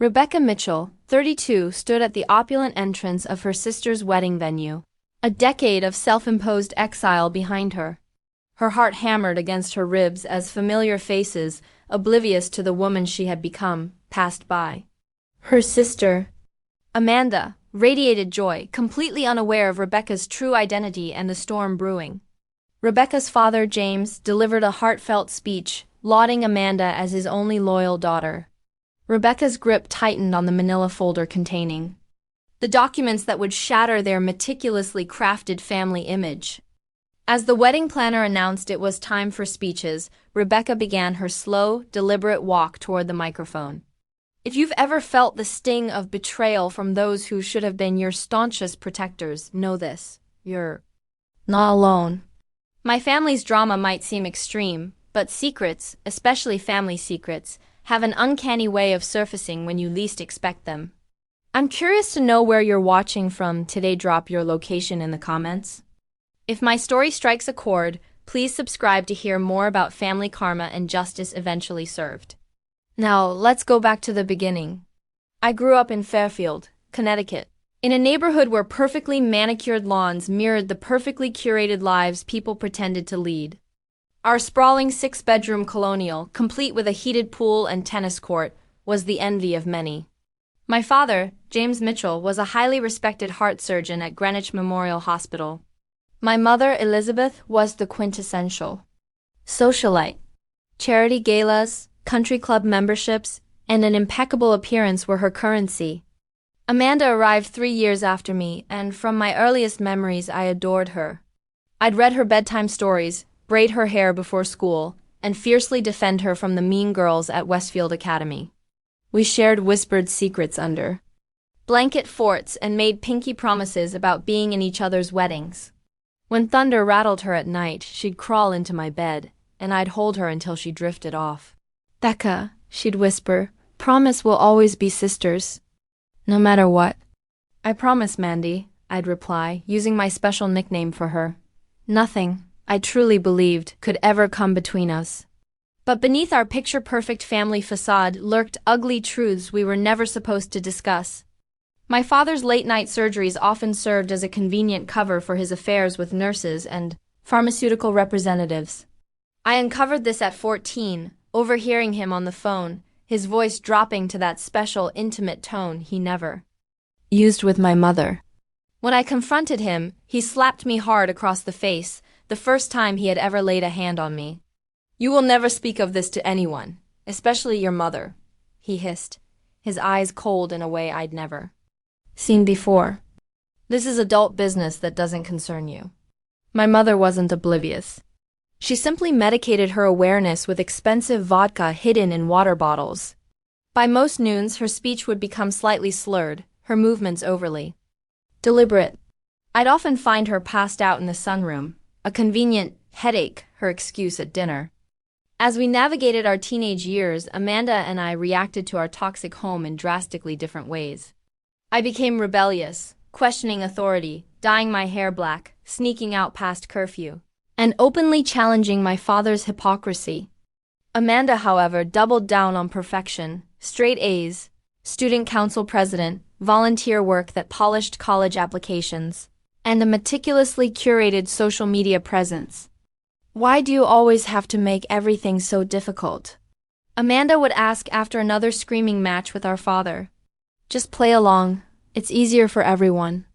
Rebecca Mitchell, 32, stood at the opulent entrance of her sister's wedding venue, a decade of self-imposed exile behind her. Her heart hammered against her ribs as familiar faces, oblivious to the woman she had become, passed by. Her sister, Amanda, radiated joy, completely unaware of Rebecca's true identity and the storm brewing. Rebecca's father, James, delivered a heartfelt speech, lauding Amanda as his only loyal daughter. Rebecca's grip tightened on the manila folder containing the documents that would shatter their meticulously crafted family image. As the wedding planner announced it was time for speeches, Rebecca began her slow, deliberate walk toward the microphone. If you've ever felt the sting of betrayal from those who should have been your staunchest protectors, know this: you're not alone. My family's drama might seem extreme, but secrets, especially family secrets, have an uncanny way of surfacing when you least expect them. I'm curious to know where you're watching from today. Drop your location in the comments. If my story strikes a chord, please subscribe to hear more about family karma and justice eventually served. Now, let's go back to the beginning. I grew up in Fairfield, Connecticut, in a neighborhood where perfectly manicured lawns mirrored the perfectly curated lives people pretended to lead. Our sprawling six-bedroom colonial, complete with a heated pool and tennis court, was the envy of many. My father, James Mitchell, was a highly respected heart surgeon at Greenwich Memorial Hospital. My mother, Elizabeth, was the quintessential socialite. Charity galas, country club memberships, and an impeccable appearance were her currency. Amanda arrived 3 years after me, and from my earliest memories I adored her. I'd read her bedtime stories, braid her hair before school, and fiercely defend her from the mean girls at Westfield Academy. We shared whispered secrets under blanket forts and made pinky promises about being in each other's weddings. When thunder rattled her at night, she'd crawl into my bed, and I'd hold her until she drifted off. "Becca," she'd whisper, "promise we'll always be sisters, no matter what." "I promise, Mandy," I'd reply, using my special nickname for her. Nothing, I truly believed, could ever come between us. But beneath our picture-perfect family facade lurked ugly truths we were never supposed to discuss. My father's late-night surgeries often served as a convenient cover for his affairs with nurses and pharmaceutical representatives. I uncovered this at 14, overhearing him on the phone, his voice dropping to that special, intimate tone he never used with my mother. When I confronted him, he slapped me hard across the face, the first time he had ever laid a hand on me. "You will never speak of this to anyone, especially your mother," he hissed, his eyes cold in a way I'd never seen before. "This is adult business that doesn't concern you." My mother wasn't oblivious. She simply medicated her awareness with expensive vodka hidden in water bottles. By most noons, her speech would become slightly slurred, her movements overly deliberate. I'd often find her passed out in the sunroom, a convenient headache, her excuse at dinner. As we navigated our teenage years, Amanda and I reacted to our toxic home in drastically different ways. I became rebellious, questioning authority, dyeing my hair black, sneaking out past curfew, and openly challenging my father's hypocrisy. Amanda, however, doubled down on perfection, straight A's, student council president, volunteer work that polished college applications, and a meticulously curated social media presence. "Why do you always have to make everything so difficult?" Amanda would ask after another screaming match with our father. "Just play along. It's easier for everyone."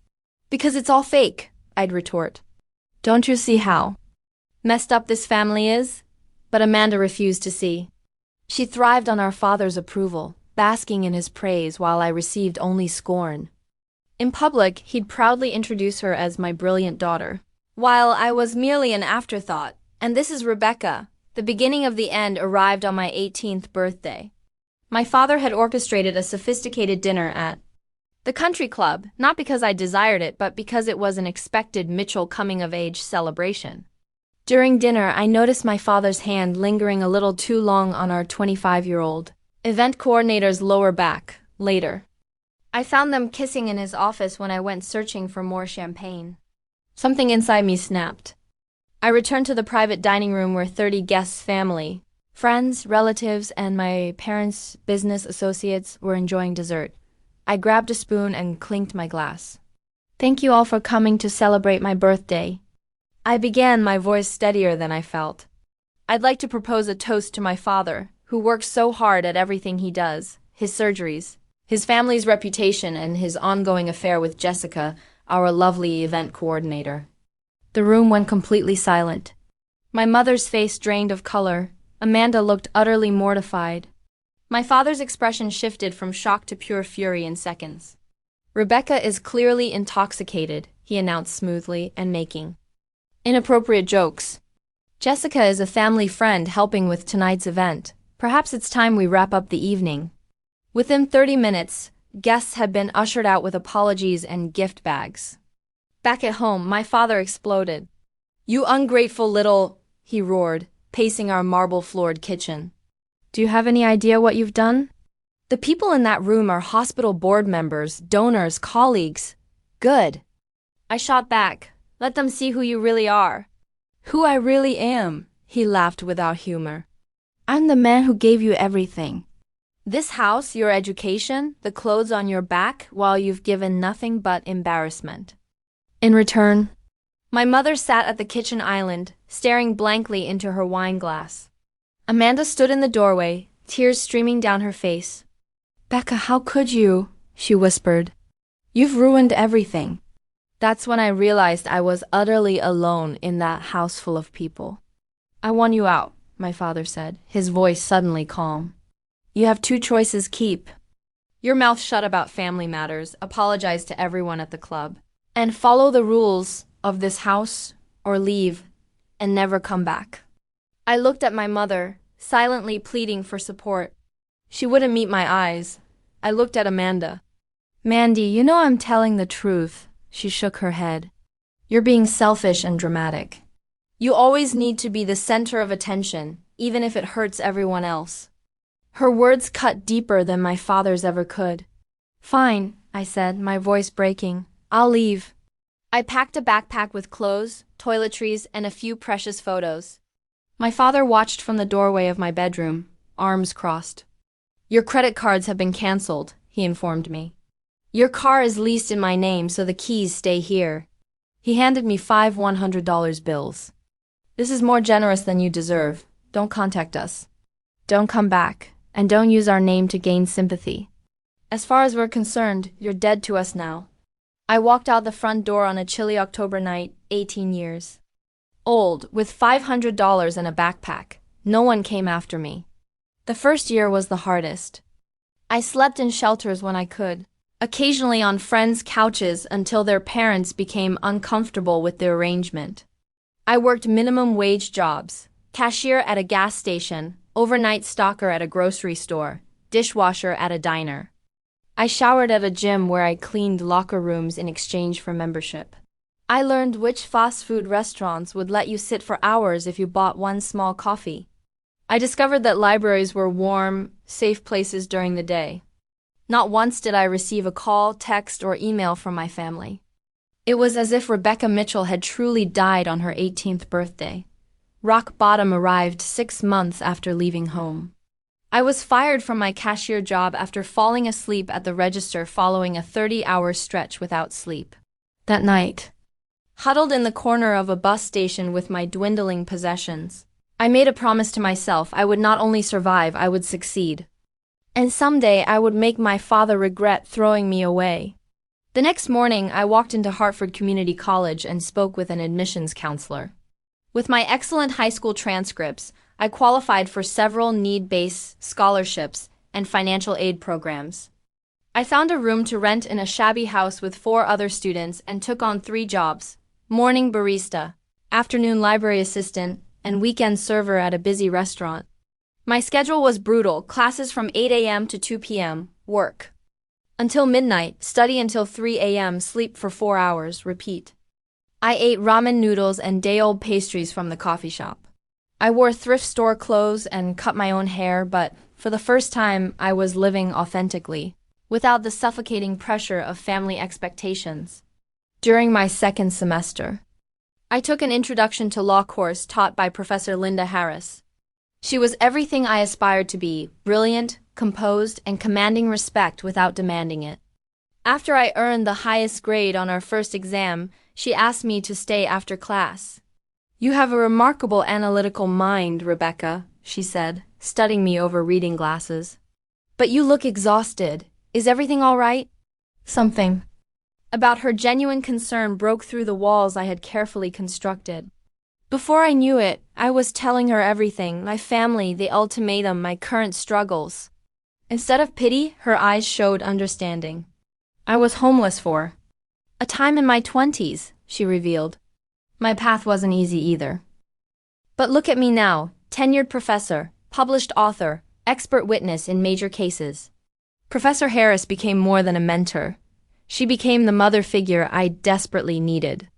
"Because it's all fake," I'd retort. "Don't you see how messed up this family is?" But Amanda refused to see. She thrived on our father's approval, basking in his praise while I received only scorn. In public, he'd proudly introduce her as my brilliant daughter, while I was merely an afterthought. "And this is Rebecca." The beginning of the end arrived on my 18th birthday. My father had orchestrated a sophisticated dinner at the country club, not because I desired it, but because it was an expected Mitchell coming-of-age celebration. During dinner, I noticed my father's hand lingering a little too long on our 25-year-old event coordinator's lower back. Later, I found them kissing in his office when I went searching for more champagne. Something inside me snapped. I returned to the private dining room where 30 guests' family Friends, relatives, and my parents' business associates were enjoying dessert. I grabbed a spoon and clinked my glass. Thank you all for coming to celebrate my birthday. I began, my voice steadier than I felt. I'd like to propose a toast to my father, who works so hard at everything he does, his surgeries, his family's reputation, and his ongoing affair with Jessica, our lovely event coordinator. The room went completely silent. My mother's face drained of color. Amanda looked utterly mortified. My father's expression shifted from shock to pure fury in seconds. Rebecca is clearly intoxicated, he announced smoothly and making inappropriate jokes. Jessica is a family friend helping with tonight's event. Perhaps it's time we wrap up the evening. Within 30 minutes, guests had been ushered out with apologies and gift bags. Back at home, my father exploded. You ungrateful little, he roared, pacing our marble-floored kitchen. Do you have any idea what you've done? The people in that room are hospital board members, donors, colleagues. Good. I shot back. Let them see who you really are. Who I really am, he laughed without humor. I'm the man who gave you everything. This house, your education, the clothes on your back, while you've given nothing but embarrassment. In return, my mother sat at the kitchen island, staring blankly into her wine glass. Amanda stood in the doorway, tears streaming down her face. Becca, how could you? She whispered. You've ruined everything. That's when I realized I was utterly alone in that house full of people. I want you out, my father said, his voice suddenly calm. You have two choices, keep your mouth shut about family matters, apologize to everyone at the club, and follow the rules of this house, or leave and never come back. I looked at my mother, silently pleading for support. She wouldn't meet my eyes. I looked at Amanda. Mandy, you know I'm telling the truth. She shook her head. You're being selfish and dramatic. You always need to be the center of attention, even if it hurts everyone else. Her words cut deeper than my father's ever could. Fine, I said, my voice breaking. I'll leave. I packed a backpack with clothes, toiletries, and a few precious photos. My father watched from the doorway of my bedroom, arms crossed. Your credit cards have been canceled, he informed me. Your car is leased in my name, so the keys stay here. He handed me 5 $100 bills. This is more generous than you deserve. Don't contact us. Don't come back, and don't use our name to gain sympathy. As far as we're concerned, you're dead to us now. I walked out the front door on a chilly October night, 18 years old, with $500 and a backpack. No one came after me. The first year was the hardest. I slept in shelters when I could, occasionally on friends' couches until their parents became uncomfortable with the arrangement. I worked minimum wage jobs, cashier at a gas station, overnight stalker at a grocery store, dishwasher at a diner. I showered at a gym where I cleaned locker rooms in exchange for membership. I learned which fast food restaurants would let you sit for hours if you bought one small coffee. I discovered that libraries were warm, safe places during the day. Not once did I receive a call, text, or email from my family. It was as if Rebecca Mitchell had truly died on her 18th birthday. Rock bottom arrived 6 months after leaving home. I was fired from my cashier job after falling asleep at the register following a 30-hour stretch without sleep. That night, huddled in the corner of a bus station with my dwindling possessions, I made a promise to myself I would not only survive, I would succeed. And someday I would make my father regret throwing me away. The next morning, I walked into Hartford Community College and spoke with an admissions counselor. With my excellent high school transcripts, I qualified for several need-based scholarships and financial aid programs. I found a room to rent in a shabby house with 4 other students and took on 3 jobs: morning barista, afternoon library assistant, and weekend server at a busy restaurant. My schedule was brutal: classes from 8 a.m. to 2 p.m., work until midnight, study until 3 a.m., sleep for 4 hours, repeat. I ate ramen noodles and day-old pastries from the coffee shop. I wore thrift store clothes and cut my own hair, but for the first time I was living authentically, without the suffocating pressure of family expectations. During my second semester, I took an Introduction to Law course taught by Professor Linda Harris. She was everything I aspired to be, brilliant, composed, and commanding respect without demanding it. After I earned the highest grade on our first exam, she asked me to stay after class. "You have a remarkable analytical mind, Rebecca," she said, studying me over reading glasses. "But you look exhausted. Is everything all right?" Something about her genuine concern broke through the walls I had carefully constructed. Before I knew it, I was telling her everything: my family, the ultimatum, my current struggles. Instead of pity, her eyes showed understanding. "I was homeless for a time in my 20s, she revealed. My path wasn't easy either. But look at me now, tenured professor, published author, expert witness in major cases." Professor Harris became more than a mentor. She became the mother figure I desperately needed.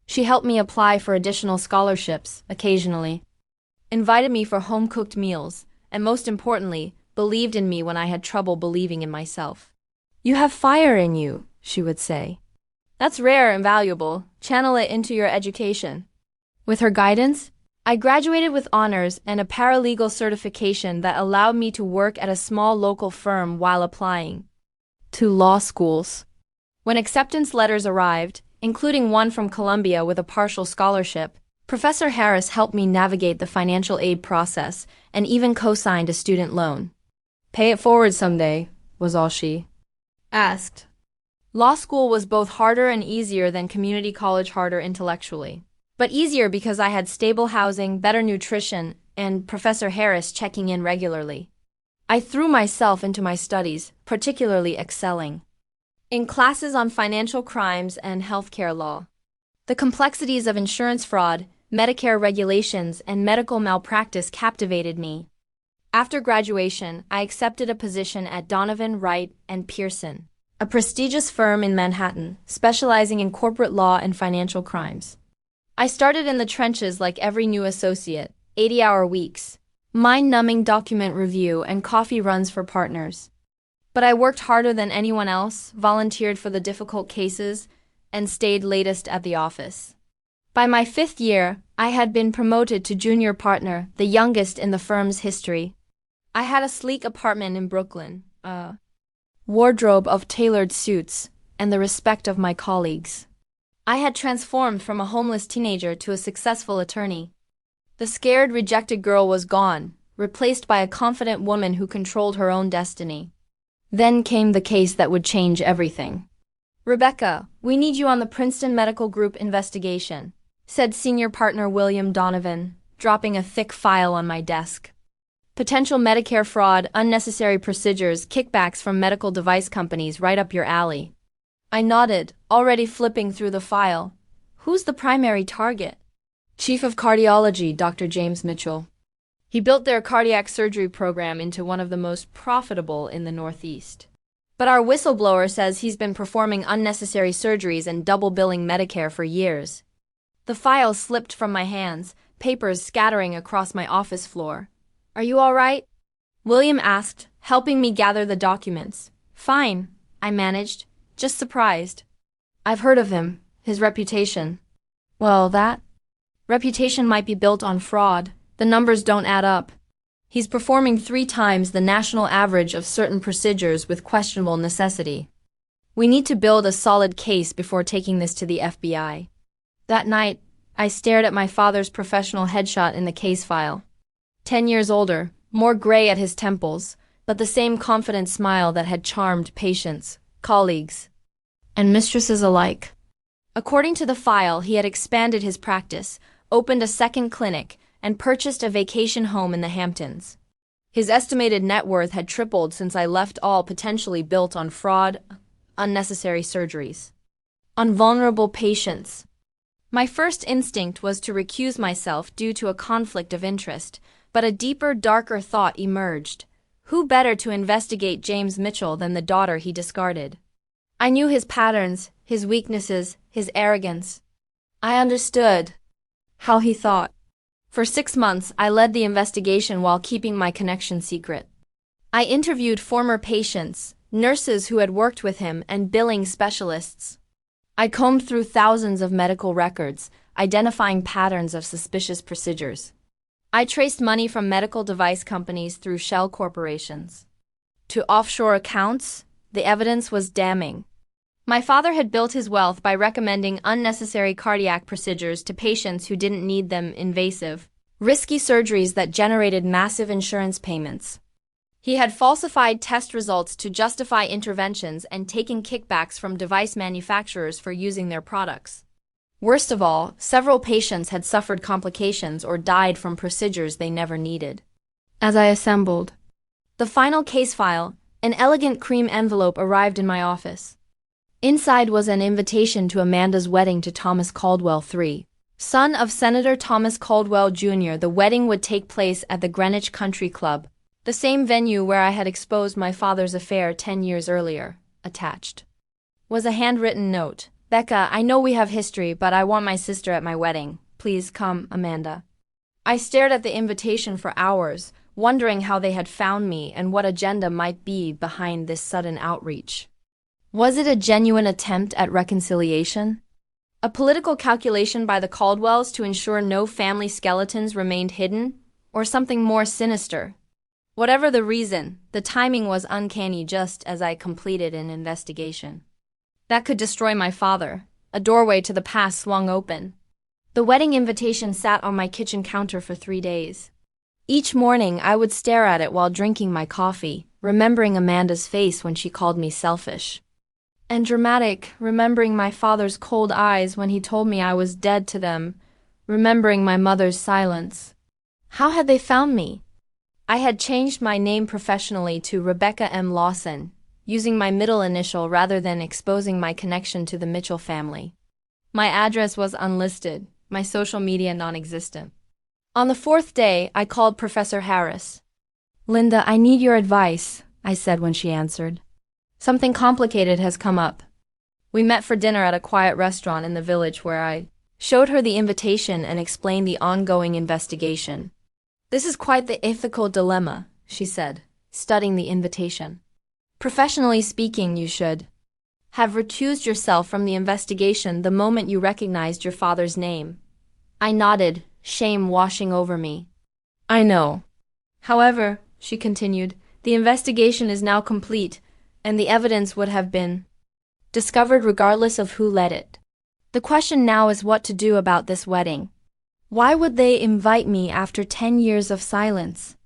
She helped me apply for additional scholarships, occasionally, invited me for home-cooked meals, and most importantly, believed in me when I had trouble believing in myself. "You have fire in you," she would say. "That's rare and valuable. Channel it into your education." With her guidance, I graduated with honors and a paralegal certification that allowed me to work at a small local firm while applying to law schools. When acceptance letters arrived, including one from Columbia with a partial scholarship, Professor Harris helped me navigate the financial aid process and even co-signed a student loan. "Pay it forward someday," was all she asked. Law school was both harder and easier than community college, harder intellectually, but easier because I had stable housing, better nutrition, and Professor Harris checking in regularly. I threw myself into my studies, particularly excelling in classes on financial crimes and healthcare law. The complexities of insurance fraud, Medicare regulations, and medical malpractice captivated me. After graduation, I accepted a position at Donovan, Wright & Pearson, a prestigious firm in Manhattan, specializing in corporate law and financial crimes. I started in the trenches like every new associate: 80-hour weeks, mind-numbing document review, and coffee runs for partners. But I worked harder than anyone else, volunteered for the difficult cases, and stayed latest at the office. By my 5th year, I had been promoted to junior partner, the youngest in the firm's history. I had a sleek apartment in Brooklyn, a wardrobe of tailored suits, and the respect of my colleagues. I had transformed from a homeless teenager to a successful attorney. The scared, rejected girl was gone, replaced by a confident woman who controlled her own destiny. Then came the case that would change everything. "Rebecca, we need you on the Princeton Medical Group investigation," said senior partner William Donovan, dropping a thick file on my desk. "Potential Medicare fraud, unnecessary procedures, kickbacks from medical device companies, right up your alley." I nodded, already flipping through the file. "Who's the primary target?" "Chief of Cardiology, Dr. James Mitchell. He built their cardiac surgery program into one of the most profitable in the Northeast. But our whistleblower says he's been performing unnecessary surgeries and double-billing Medicare for years." The file slipped from my hands, papers scattering across my office floor. "Are you all right?" William asked, helping me gather the documents. "Fine," I managed, just surprised. "I've heard of him, his reputation." "Well, that reputation might be built on fraud. The numbers don't add up. He's performing 3 times the national average of certain procedures with questionable necessity. We need to build a solid case before taking this to the FBI." That night, I stared at my father's professional headshot in the case file. 10 years older, more gray at his temples, but the same confident smile that had charmed patients, colleagues, and mistresses alike. According to the file, he had expanded his practice, opened a second clinic, and purchased a vacation home in the Hamptons. His estimated net worth had tripled since I left, all potentially built on fraud, unnecessary surgeries, on vulnerable patients. My first instinct was to recuse myself due to a conflict of interest, but a deeper, darker thought emerged. Who better to investigate James Mitchell than the daughter he discarded? I knew his patterns, his weaknesses, his arrogance. I understood how he thought. For 6 months, I led the investigation while keeping my connection secret. I interviewed former patients, nurses who had worked with him, and billing specialists. I combed through thousands of medical records, identifying patterns of suspicious procedures. I traced money from medical device companies through shell corporations to offshore accounts. The evidence was damning. My father had built his wealth by recommending unnecessary cardiac procedures to patients who didn't need them, invasive, risky surgeries that generated massive insurance payments. He had falsified test results to justify interventions and taken kickbacks from device manufacturers for using their products. Worst of all, several patients had suffered complications or died from procedures they never needed. As I assembled the final case file, an elegant cream envelope arrived in my office. Inside was an invitation to Amanda's wedding to Thomas Caldwell III, son of Senator Thomas Caldwell Jr. The wedding would take place at the Greenwich Country Club, the same venue where I had exposed my father's affair 10 years earlier. Attached was a handwritten note. Becca, I know we have history, but I want my sister at my wedding. Please come, Amanda. I stared at the invitation for hours, wondering how they had found me and what agenda might be behind this sudden outreach. Was it a genuine attempt at reconciliation? A political calculation by the Caldwells to ensure no family skeletons remained hidden? Or something more sinister? Whatever the reason, the timing was uncanny just as I completed an investigation that could destroy my father. A doorway to the past swung open. The wedding invitation sat on my kitchen counter for 3 days. Each morning I would stare at it while drinking my coffee, remembering Amanda's face when she called me selfish and dramatic, remembering my father's cold eyes when he told me I was dead to them, remembering my mother's silence. How had they found me? I had changed my name professionally to Rebecca M. Lawson, using my middle initial rather than exposing my connection to the Mitchell family. My address was unlisted, my social media non-existent. On the 4th day, I called Professor Harris. Linda, I need your advice, I said when she answered. Something complicated has come up. We met for dinner at a quiet restaurant in the village where I showed her the invitation and explained the ongoing investigation. This is quite the ethical dilemma, she said, studying the invitation. Professionally speaking, you should have recused yourself from the investigation the moment you recognized your father's name. I nodded, shame washing over me. I know. However, she continued, the investigation is now complete, and the evidence would have been discovered regardless of who led it. The question now is what to do about this wedding. Why would they invite me after 10 years of silence?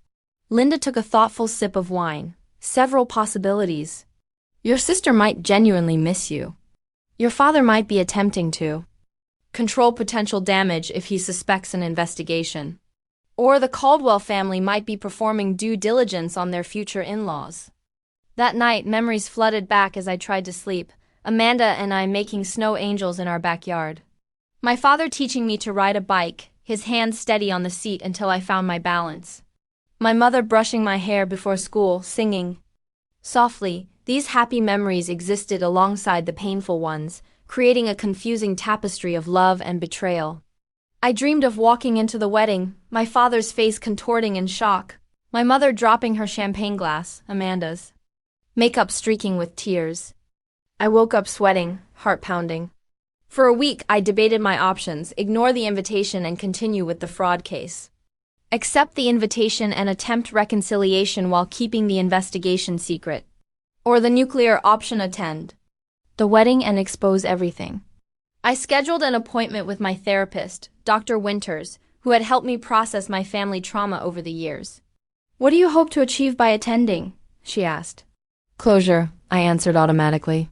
Linda took a thoughtful sip of wine. Several possibilities. Your sister might genuinely miss you. Your father might be attempting to control potential damage if he suspects an investigation. Or the Caldwell family might be performing due diligence on their future in-laws. That night, memories flooded back as I tried to sleep, Amanda and I making snow angels in our backyard. My father teaching me to ride a bike, his hand steady on the seat until I found my balance. My mother brushing my hair before school, singing softly. These happy memories existed alongside the painful ones, creating a confusing tapestry of love and betrayal. I dreamed of walking into the wedding, my father's face contorting in shock, my mother dropping her champagne glass, Amanda's makeup streaking with tears. I woke up sweating, heart pounding. For a week, I debated my options: ignore the invitation and continue with the fraud case, accept the invitation and attempt reconciliation while keeping the investigation secret, or the nuclear option: attend the wedding and expose everything. I scheduled an appointment with my therapist, Dr. Winters, who had helped me process my family trauma over the years. What do you hope to achieve by attending? She asked. Closure, I answered automatically.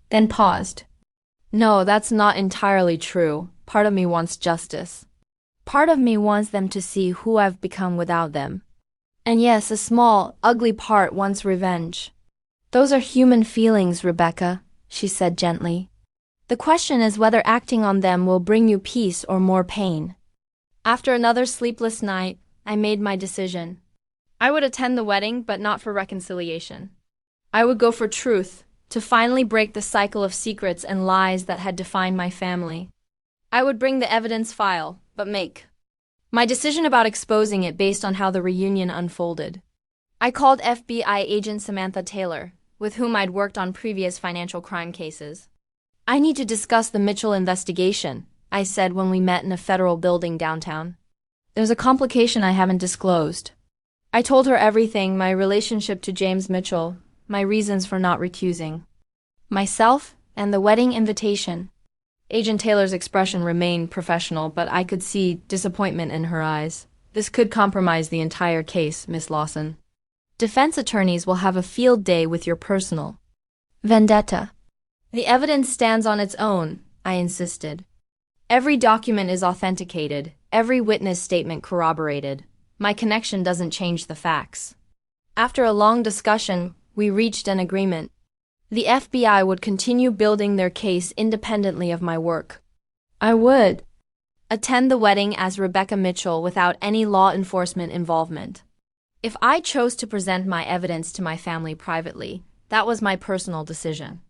Then paused. No, that's not entirely true. Part of me wants justice. Part of me wants them to see who I've become without them. And yes, a small, ugly part wants revenge. Those are human feelings, Rebecca, she said gently. The question is whether acting on them will bring you peace or more pain. After another sleepless night, I made my decision. I would attend the wedding, but not for reconciliation. I would go for truth, to finally break the cycle of secrets and lies that had defined my family. I would bring the evidence file, but make my decision about exposing it based on how the reunion unfolded. I called FBI agent Samantha Taylor, with whom I'd worked on previous financial crime cases. I need to discuss the Mitchell investigation, I said when we met in a federal building downtown. There's a complication I haven't disclosed. I told her everything, my relationship to James Mitchell, my reasons for not recusing myself, and the wedding invitation. Agent Taylor's expression remained professional, but I could see disappointment in her eyes. This could compromise the entire case, Miss Lawson. Defense attorneys will have a field day with your personal vendetta. The evidence stands on its own, I insisted. Every document is authenticated, every witness statement corroborated. My connection doesn't change the facts. After a long discussion, we reached an agreement. The FBI would continue building their case independently of my work. I would attend the wedding as Rebecca Mitchell without any law enforcement involvement. If I chose to present my evidence to my family privately, that was my personal decision.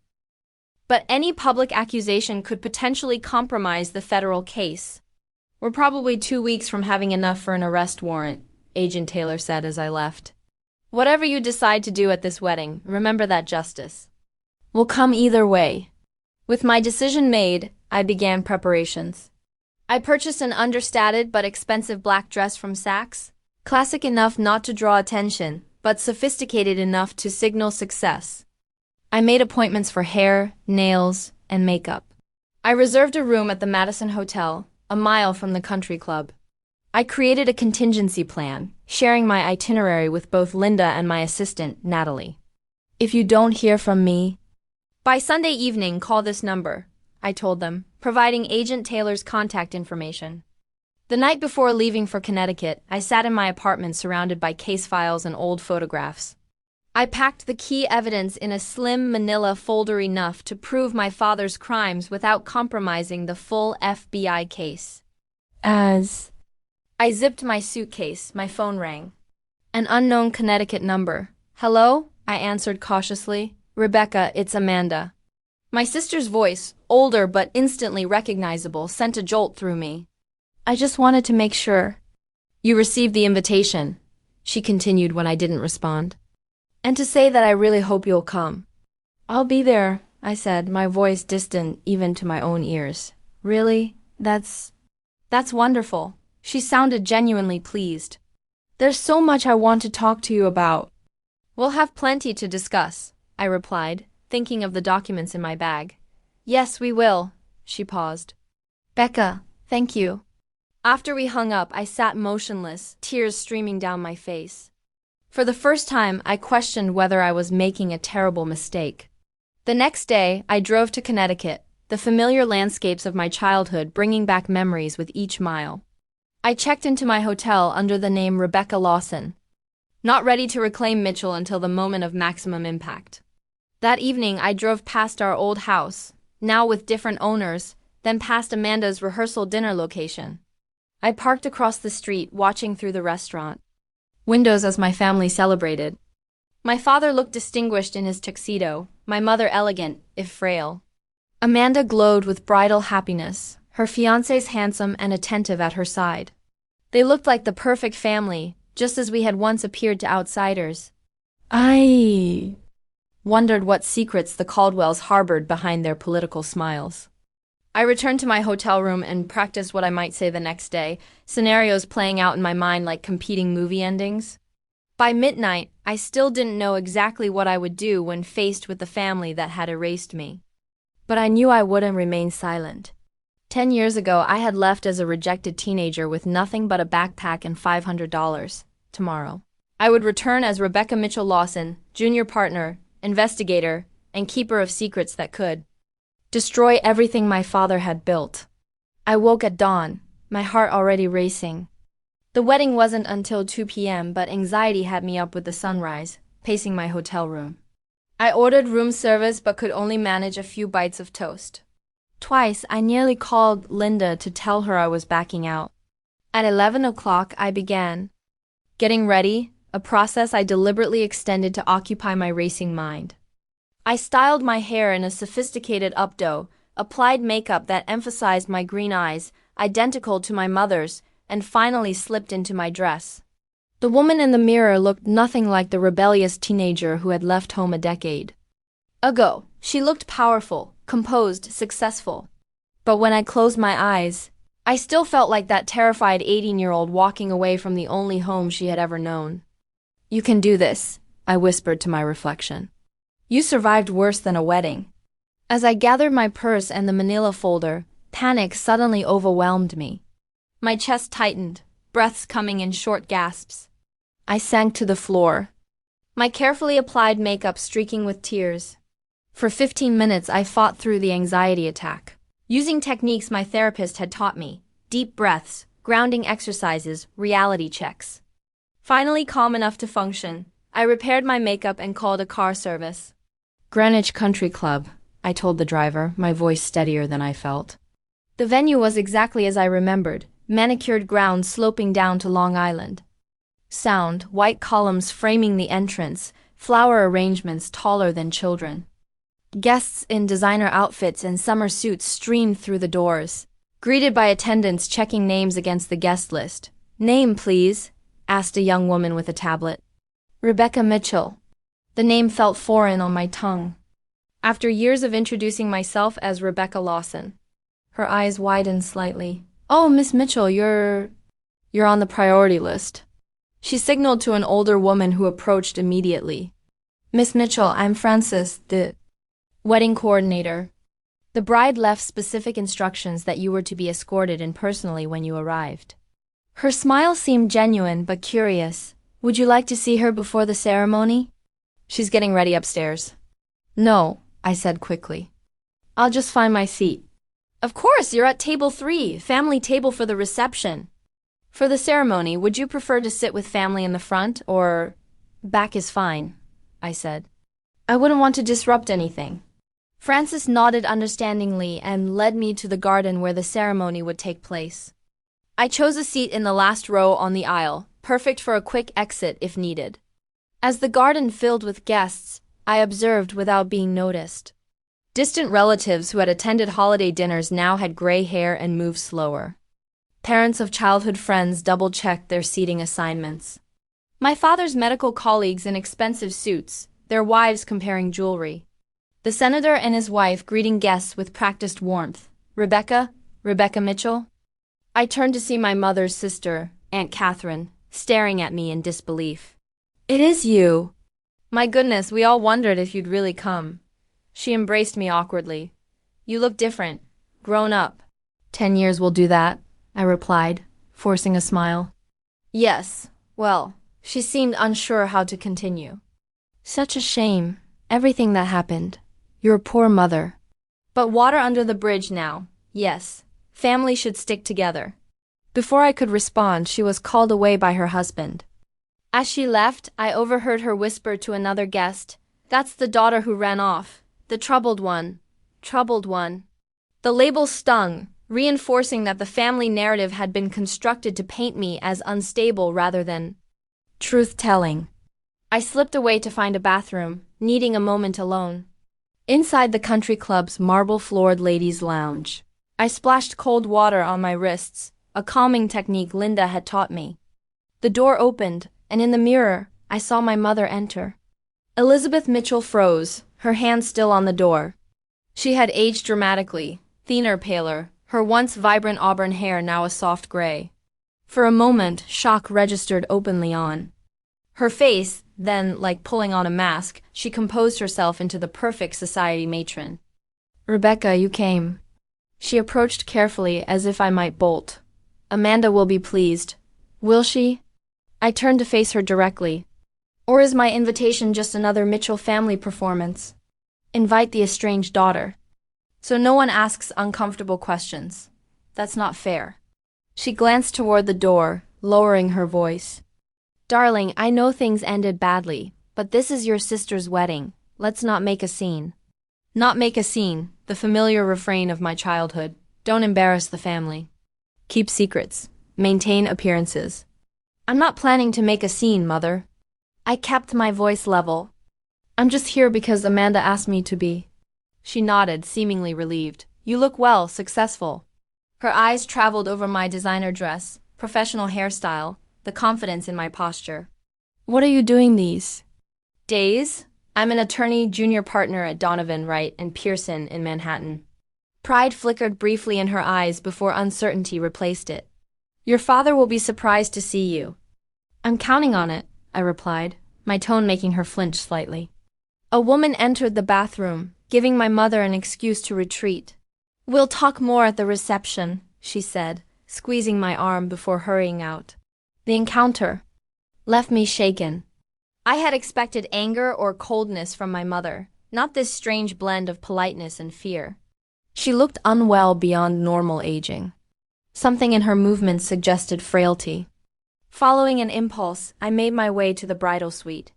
But any public accusation could potentially compromise the federal case. We're probably 2 weeks from having enough for an arrest warrant, Agent Taylor said as I left. Whatever you decide to do at this wedding, remember that justice will come either way. With my decision made, I began preparations. I purchased an understated but expensive black dress from Saks, classic enough not to draw attention, but sophisticated enough to signal success. I made appointments for hair, nails, and makeup. I reserved a room at the Madison Hotel, a mile from the country club. I created a contingency plan, sharing my itinerary with both Linda and my assistant, Natalie. If you don't hear from me by Sunday evening, call this number, I told them, providing Agent Taylor's contact information. The night before leaving for Connecticut, I sat in my apartment surrounded by case files and old photographs. I packed the key evidence in a slim manila folder enough to prove my father's crimes without compromising the full FBI case. As I zipped my suitcase, my phone rang. An unknown Connecticut number. Hello? I answered cautiously. Rebecca, it's Amanda. My sister's voice, older but instantly recognizable, sent a jolt through me. I just wanted to make sure you received the invitation, she continued when I didn't respond. And to say that I really hope you'll come. I'll be there, I said, my voice distant even to my own ears. Really? That's wonderful. She sounded genuinely pleased. There's so much I want to talk to you about. We'll have plenty to discuss, I replied, thinking of the documents in my bag. Yes, we will, she paused. Becca, thank you. After we hung up, I sat motionless, tears streaming down my face. For the first time, I questioned whether I was making a terrible mistake. The next day, I drove to Connecticut, the familiar landscapes of my childhood bringing back memories with each mile. I checked into my hotel under the name Rebecca Lawson, not ready to reclaim Mitchell until the moment of maximum impact. That evening, I drove past our old house, now with different owners, then past Amanda's rehearsal dinner location. I parked across the street, watching through the restaurant windows as my family celebrated. My father looked distinguished in his tuxedo, my mother elegant, if frail. Amanda glowed with bridal happiness, her fiancé's handsome and attentive at her side. They looked like the perfect family, just as we had once appeared to outsiders. I wondered what secrets the Caldwells harbored behind their political smiles. I returned to my hotel room and practiced what I might say the next day, scenarios playing out in my mind like competing movie endings. By midnight, I still didn't know exactly what I would do when faced with the family that had erased me. But I knew I wouldn't remain silent. 10 years ago, I had left as a rejected teenager with nothing but a backpack and $500. Tomorrow, I would return as Rebecca Mitchell Lawson, junior partner, investigator, and keeper of secrets that could destroy everything my father had built. I woke at dawn, my heart already racing. The wedding wasn't until 2 p.m., but anxiety had me up with the sunrise, pacing my hotel room. I ordered room service but could only manage a few bites of toast. Twice, I nearly called Linda to tell her I was backing out. At 11 o'clock, I began getting ready, a process I deliberately extended to occupy my racing mind. I styled my hair in a sophisticated updo, applied makeup that emphasized my green eyes, identical to my mother's, and finally slipped into my dress. The woman in the mirror looked nothing like the rebellious teenager who had left home a decade ago. She looked powerful, composed, successful. But when I closed my eyes, I still felt like that terrified 18-year-old walking away from the only home she had ever known. "You can do this," I whispered to my reflection. "You survived worse than a wedding." As I gathered my purse and the manila folder, panic suddenly overwhelmed me. My chest tightened, breaths coming in short gasps. I sank to the floor, my carefully applied makeup streaking with tears. For 15 minutes I fought through the anxiety attack, using techniques my therapist had taught me: deep breaths, grounding exercises, reality checks. Finally calm enough to function, I repaired my makeup and called a car service. "Greenwich Country Club," I told the driver, my voice steadier than I felt. The venue was exactly as I remembered: manicured grounds sloping down to Long Island. Sound, white columns framing the entrance, flower arrangements taller than children. Guests in designer outfits and summer suits streamed through the doors, greeted by attendants checking names against the guest list. "Name, please?" asked a young woman with a tablet. "Rebecca Mitchell." The name felt foreign on my tongue. After years of introducing myself as Rebecca Lawson. Her eyes widened slightly. "Oh, Miss Mitchell, you're on the priority list." She signaled to an older woman who approached immediately. "Miss Mitchell, I'm Frances, the wedding coordinator. The bride left specific instructions that you were to be escorted in personally when you arrived." Her smile seemed genuine but curious. "Would you like to see her before the ceremony?" "She's getting ready upstairs." "No," I said quickly. "I'll just find my seat." "Of course, you're at table 3, family table for the reception. For the ceremony, would you prefer to sit with family in the front, or back is fine," I said. "I wouldn't want to disrupt anything." Frances nodded understandingly and led me to the garden where the ceremony would take place. I chose a seat in the last row on the aisle, perfect for a quick exit if needed. As the garden filled with guests, I observed without being noticed. Distant relatives who had attended holiday dinners now had gray hair and moved slower. Parents of childhood friends double-checked their seating assignments. My father's medical colleagues in expensive suits, their wives comparing jewelry. The senator and his wife greeting guests with practiced warmth. Rebecca Mitchell?" I turned to see my mother's sister, Aunt Catherine, staring at me in disbelief. "It is you." "My goodness, we all wondered if you'd really come." She embraced me awkwardly. "You look different, grown up." 10 years will do that," I replied, forcing a smile. "Yes, well," she seemed unsure how to continue. "Such a shame, everything that happened. Your poor mother. But water under the bridge now. Yes, family should stick together." Before I could respond, she was called away by her husband. As she left, I overheard her whisper to another guest, "That's the daughter who ran off. The troubled one. Troubled one." The label stung, reinforcing that the family narrative had been constructed to paint me as unstable rather than truth-telling. I slipped away to find a bathroom, needing a moment alone. Inside the country club's marble-floored ladies' lounge, I splashed cold water on my wrists, a calming technique Linda had taught me. The door opened, and in the mirror, I saw my mother enter. Elizabeth Mitchell froze, her hand still on the door. She had aged dramatically, thinner, paler, her once vibrant auburn hair now a soft gray. For a moment, shock registered openly on her face, then, like pulling on a mask, she composed herself into the perfect society matron. "Rebecca, you came." She approached carefully as if I might bolt. "Amanda will be pleased." "Will she?" I turned to face her directly. "Or is my invitation just another Mitchell family performance? Invite the estranged daughter, so no one asks uncomfortable questions. That's not fair." She glanced toward the door, lowering her voice. "Darling, I know things ended badly, but this is your sister's wedding. Let's not make a scene." Not make a scene, the familiar refrain of my childhood. Don't embarrass the family. Keep secrets. Maintain appearances. "I'm not planning to make a scene, Mother." I kept my voice level. "I'm just here because Amanda asked me to be." She nodded, seemingly relieved. "You look well, successful." Her eyes traveled over my designer dress, professional hairstyle, the confidence in my posture. "What are you doing these days?" "I'm an attorney junior partner at Donovan, Wright & Pearson in Manhattan." Pride flickered briefly in her eyes before uncertainty replaced it. Your father will be surprised to see you. I'm counting on it, I replied, my tone making her flinch slightly. A woman entered the bathroom, giving my mother an excuse to retreat. We'll talk more at the reception, she said, squeezing my arm before hurrying out. The encounter left me shaken. I had expected anger or coldness from my mother, not this strange blend of politeness and fear. She looked unwell beyond normal aging. Something in her movements suggested frailty. Following an impulse, I made my way to the bridal suite.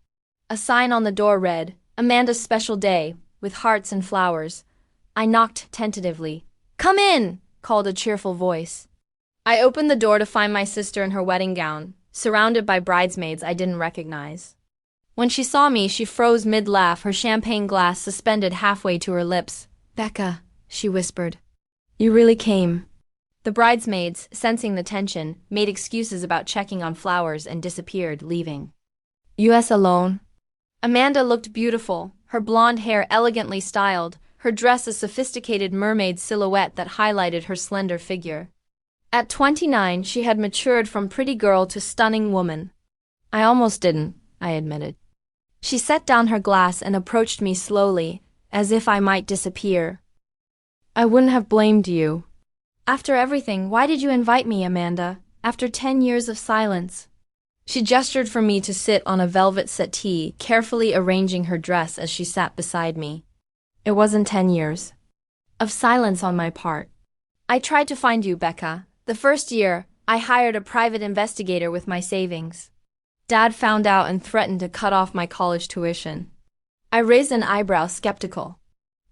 A sign on the door read, Amanda's special day, with hearts and flowers. I knocked tentatively. Come in, called a cheerful voice. I opened the door to find my sister in her wedding gown, surrounded by bridesmaids I didn't recognize. When she saw me, she froze mid-laugh, her champagne glass suspended halfway to her lips. Becca, she whispered. You really came. The bridesmaids, sensing the tension, made excuses about checking on flowers and disappeared, leaving. US alone? Amanda looked beautiful, her blonde hair elegantly styled, her dress a sophisticated mermaid silhouette that highlighted her slender figure. At 29, she had matured from pretty girl to stunning woman. I almost didn't, I admitted. She set down her glass and approached me slowly, as if I might disappear. I wouldn't have blamed you. After everything, why did you invite me, Amanda, after 10 years of silence? She gestured for me to sit on a velvet settee, carefully arranging her dress as she sat beside me. It wasn't 10 years of silence on my part. I tried to find you, Becca. The first year, I hired a private investigator with my savings. Dad found out and threatened to cut off my college tuition. I raised an eyebrow, skeptical.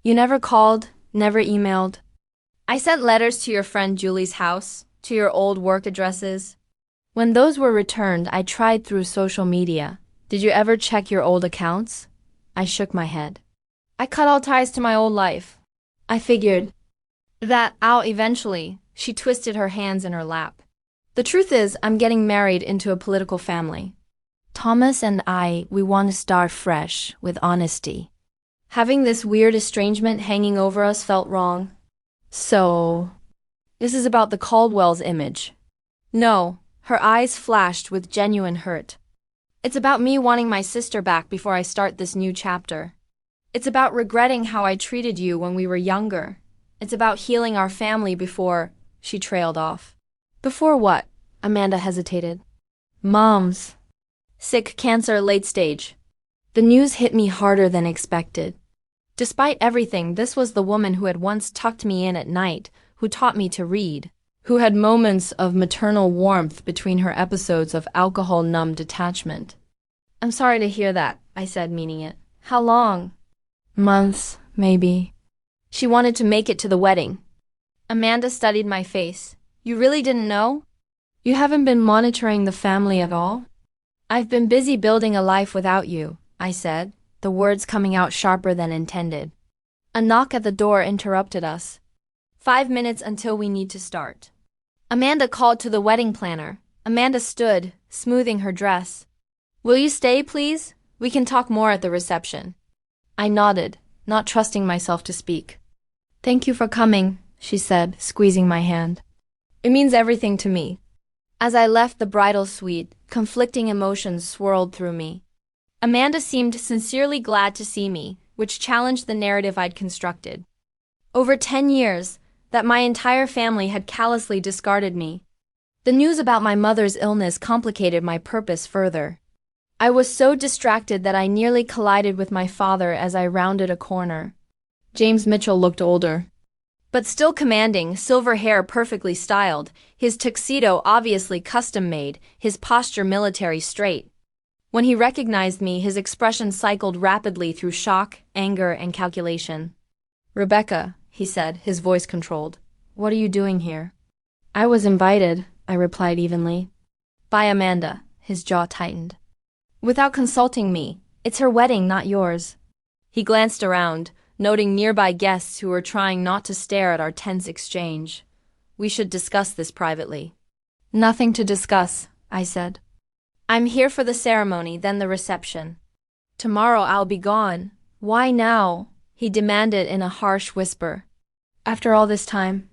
You never called, never emailed. I sent letters to your friend Julie's house, to your old work addresses. When those were returned, I tried through social media. Did you ever check your old accounts? I shook my head. I cut all ties to my old life. I figured that out eventually. She twisted her hands in her lap. The truth is, I'm getting married into a political family. Thomas and we want to start fresh, with honesty. Having this weird estrangement hanging over us felt wrong. So, this is about the Caldwell's image. No, her eyes flashed with genuine hurt. It's about me wanting my sister back before I start this new chapter. It's about regretting how I treated you when we were younger. It's about healing our family before, she trailed off. Before what? Amanda hesitated. Mom's sick, cancer, late stage. The news hit me harder than expected. Despite everything, this was the woman who had once tucked me in at night, who taught me to read, who had moments of maternal warmth between her episodes of alcohol-numbed detachment. I'm sorry to hear that, I said, meaning it. How long? Months, maybe. She wanted to make it to the wedding. Amanda studied my face. You really didn't know? You haven't been monitoring the family at all? I've been busy building a life without you, I said, the words coming out sharper than intended. A knock at the door interrupted us. 5 minutes until we need to start. Amanda called to the wedding planner. Amanda stood, smoothing her dress. Will you stay, please? We can talk more at the reception. I nodded, not trusting myself to speak. Thank you for coming, she said, squeezing my hand. It means everything to me. As I left the bridal suite, conflicting emotions swirled through me. Amanda seemed sincerely glad to see me, which challenged the narrative I'd constructed. Over 10 years, that my entire family had callously discarded me. The news about my mother's illness complicated my purpose further. I was so distracted that I nearly collided with my father as I rounded a corner. James Mitchell looked older, but still commanding, silver hair perfectly styled, his tuxedo obviously custom-made, his posture military straight. When he recognized me, his expression cycled rapidly through shock, anger, and calculation. Rebecca, he said, his voice controlled. What are you doing here? I was invited, I replied evenly. By Amanda, his jaw tightened. Without consulting me, it's her wedding, not yours. He glanced around, noting nearby guests who were trying not to stare at our tense exchange. We should discuss this privately. Nothing to discuss, I said. I'm here for the ceremony, then the reception. Tomorrow I'll be gone. Why now? He demanded in a harsh whisper. After all this time,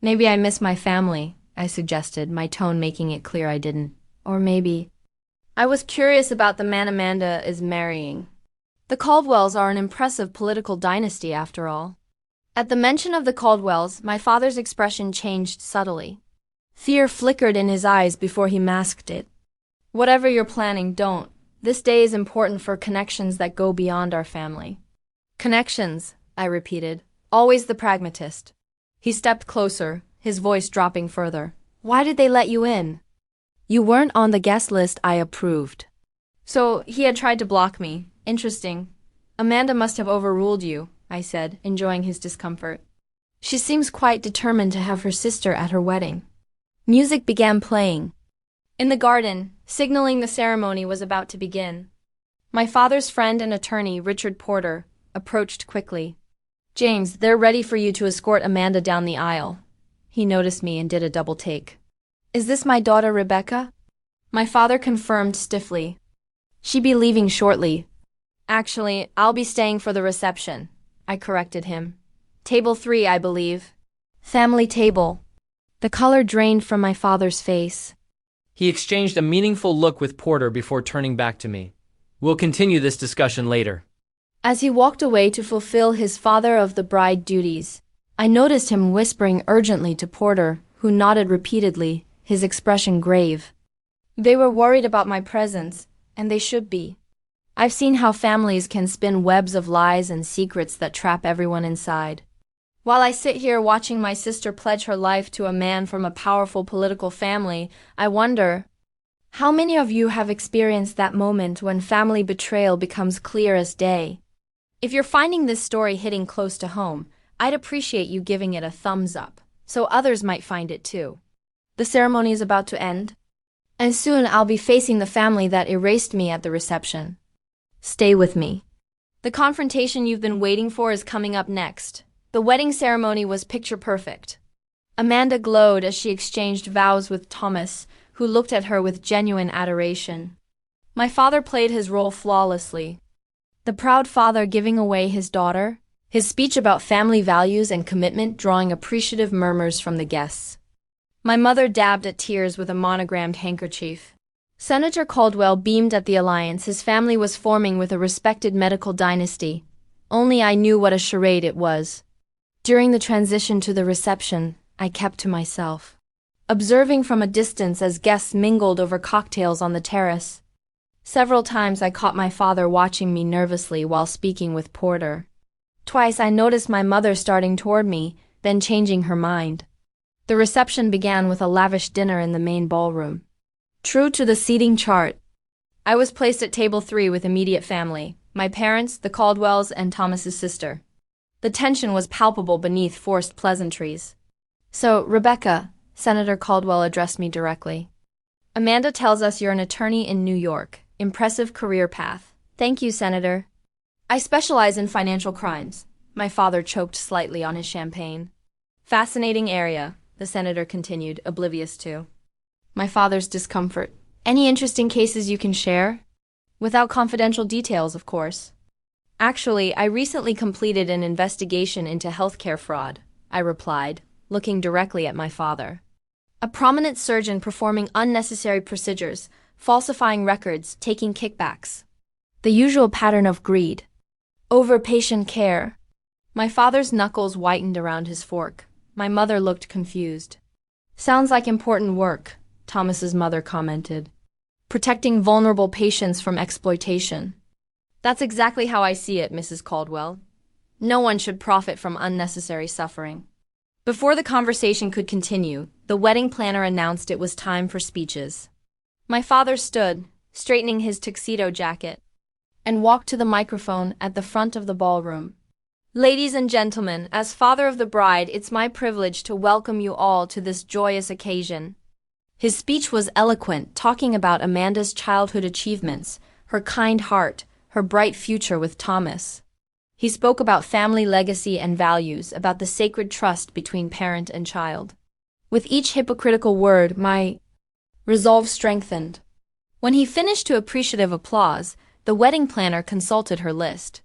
maybe I miss my family, I suggested, my tone making it clear I didn't. Or maybe I was curious about the man Amanda is marrying. The Caldwells are an impressive political dynasty, after all. At the mention of the Caldwells, my father's expression changed subtly. Fear flickered in his eyes before he masked it. Whatever you're planning, don't. This day is important for connections that go beyond our family. Connections, I repeated, always the pragmatist. He stepped closer, his voice dropping further. Why did they let you in? You weren't on the guest list I approved. So he had tried to block me. Interesting. Amanda must have overruled you, I said, enjoying his discomfort. She seems quite determined to have her sister at her wedding. Music began playing. In the garden, signaling the ceremony was about to begin. My father's friend and attorney, Richard Porter, approached quickly. James, they're ready for you to escort Amanda down the aisle. He noticed me and did a double take. Is this my daughter Rebecca? My father confirmed stiffly. She'd be leaving shortly. Actually, I'll be staying for the reception, I corrected him. Table 3, I believe. Family table. The color drained from my father's face. He exchanged a meaningful look with Porter before turning back to me. We'll continue this discussion later. As he walked away to fulfill his father of the bride duties, I noticed him whispering urgently to Porter, who nodded repeatedly, his expression grave. They were worried about my presence, and they should be. I've seen how families can spin webs of lies and secrets that trap everyone inside. While I sit here watching my sister pledge her life to a man from a powerful political family, I wonder, how many of you have experienced that moment when family betrayal becomes clear as day? If you're finding this story hitting close to home, I'd appreciate you giving it a thumbs up, so others might find it too. The ceremony is about to end, and soon I'll be facing the family that erased me at the reception. Stay with me. The confrontation you've been waiting for is coming up next. The wedding ceremony was picture perfect. Amanda glowed as she exchanged vows with Thomas, who looked at her with genuine adoration. My father played his role flawlessly. The proud father giving away his daughter, his speech about family values and commitment drawing appreciative murmurs from the guests. My mother dabbed at tears with a monogrammed handkerchief. Senator Caldwell beamed at the alliance his family was forming with a respected medical dynasty. Only I knew what a charade it was. During the transition to the reception, I kept to myself, observing from a distance as guests mingled over cocktails on the terrace. Several times I caught my father watching me nervously while speaking with Porter. Twice I noticed my mother starting toward me, then changing her mind. The reception began with a lavish dinner in the main ballroom. True to the seating chart, I was placed at table 3 with immediate family, my parents, the Caldwells, and Thomas's sister. The tension was palpable beneath forced pleasantries. So, Rebecca, Senator Caldwell addressed me directly. Amanda tells us you're an attorney in New York. Impressive career path. Thank you, Senator. I specialize in financial crimes. My father choked slightly on his champagne. Fascinating area, the senator continued, oblivious to my father's discomfort. Any interesting cases you can share? Without confidential details, of course. Actually, I recently completed an investigation into healthcare fraud, I replied, looking directly at my father. A prominent surgeon performing unnecessary procedures, falsifying records, taking kickbacks. The usual pattern of greed. Over patient care. My father's knuckles whitened around his fork. My mother looked confused. Sounds like important work, Thomas's mother commented. Protecting vulnerable patients from exploitation. That's exactly how I see it, Mrs. Caldwell. No one should profit from unnecessary suffering. Before the conversation could continue, the wedding planner announced it was time for speeches. My father stood, straightening his tuxedo jacket, and walked to the microphone at the front of the ballroom. Ladies and gentlemen, as father of the bride, it's my privilege to welcome you all to this joyous occasion. His speech was eloquent, talking about Amanda's childhood achievements, her kind heart, her bright future with Thomas. He spoke about family legacy and values, about the sacred trust between parent and child. With each hypocritical word, my resolve strengthened. When he finished to appreciative applause, the wedding planner consulted her list.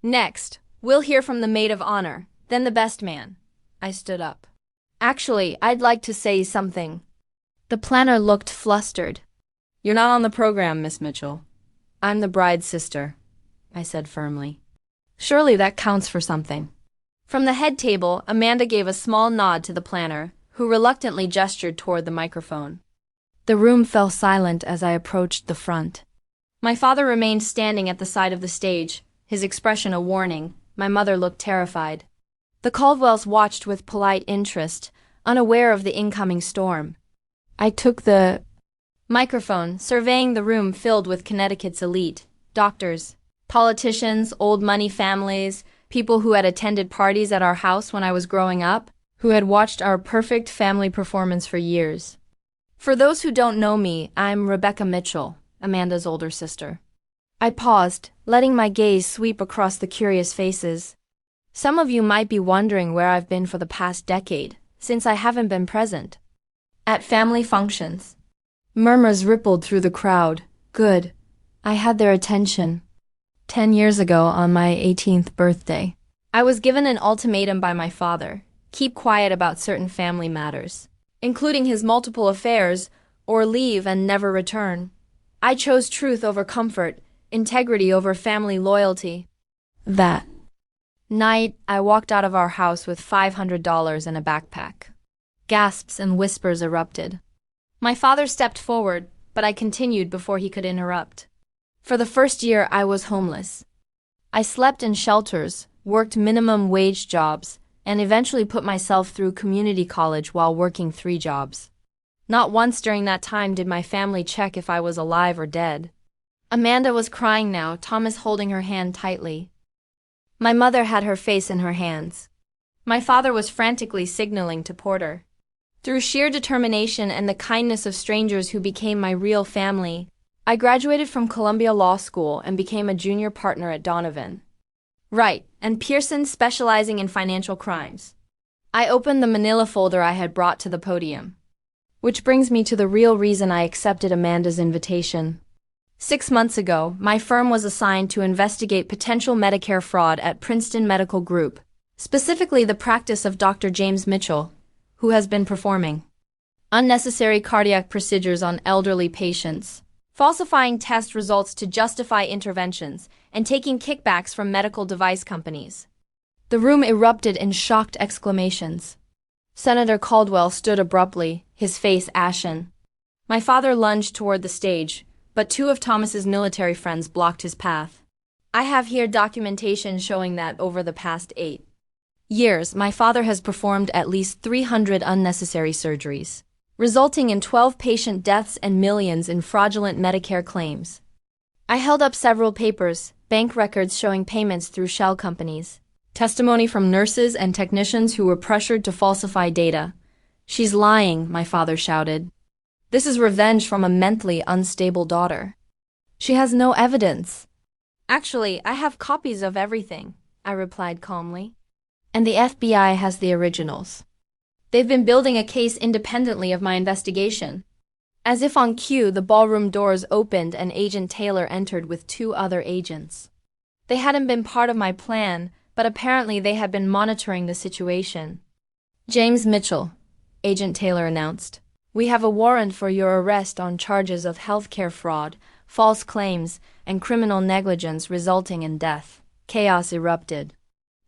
Next, we'll hear from the maid of honor, then the best man. I stood up. Actually, I'd like to say something. The planner looked flustered. You're not on the program, Miss Mitchell. I'm the bride's sister, I said firmly. Surely that counts for something. From the head table, Amanda gave a small nod to the planner, who reluctantly gestured toward the microphone. The room fell silent as I approached the front. My father remained standing at the side of the stage, his expression a warning. My mother looked terrified. The Caldwells watched with polite interest, unaware of the incoming storm. I took the microphone, surveying the room filled with Connecticut's elite, doctors, politicians, old money families, people who had attended parties at our house when I was growing up, who had watched our perfect family performance for years. For those who don't know me, I'm Rebecca Mitchell, Amanda's older sister. I paused, letting my gaze sweep across the curious faces. Some of you might be wondering where I've been for the past decade, since I haven't been present. At family functions. Murmurs rippled through the crowd. Good. I had their attention. 10 years ago, on my 18th birthday, I was given an ultimatum by my father. Keep quiet about certain family matters, including his multiple affairs, or leave and never return. I chose truth over comfort, integrity over family loyalty. That night, I walked out of our house with $500 in a backpack. Gasps and whispers erupted. My father stepped forward, but I continued before he could interrupt. For the first year, I was homeless. I slept in shelters, worked minimum wage jobs, and eventually put myself through community college while working 3 jobs. Not once during that time did my family check if I was alive or dead. Amanda was crying now, Thomas holding her hand tightly. My mother had her face in her hands. My father was frantically signaling to Porter. Through sheer determination and the kindness of strangers who became my real family, I graduated from Columbia Law School and became a junior partner at Donovan. Wright and Pearson, specializing in financial crimes. I opened the manila folder I had brought to the podium. Which brings me to the real reason I accepted Amanda's invitation. 6 months ago, my firm was assigned to investigate potential Medicare fraud at Princeton Medical Group, specifically the practice of Dr. James Mitchell, who has been performing unnecessary cardiac procedures on elderly patients, falsifying test results to justify interventions, and taking kickbacks from medical device companies. The room erupted in shocked exclamations. Senator Caldwell stood abruptly, his face ashen. My father lunged toward the stage, but 2 of Thomas's military friends blocked his path. I have here documentation showing that over the past 8 years, my father has performed at least 300 unnecessary surgeries, resulting in 12 patient deaths and millions in fraudulent Medicare claims. I held up several papers, bank records showing payments through shell companies, testimony from nurses and technicians who were pressured to falsify data. She's lying, my father shouted. This is revenge from a mentally unstable daughter. She has no evidence. Actually, I have copies of everything, I replied calmly. And the FBI has the originals. They've been building a case independently of my investigation. As if on cue, the ballroom doors opened and Agent Taylor entered with 2 other agents. They hadn't been part of my plan, but apparently they had been monitoring the situation. James Mitchell, Agent Taylor announced. We have a warrant for your arrest on charges of healthcare fraud, false claims, and criminal negligence resulting in death. Chaos erupted.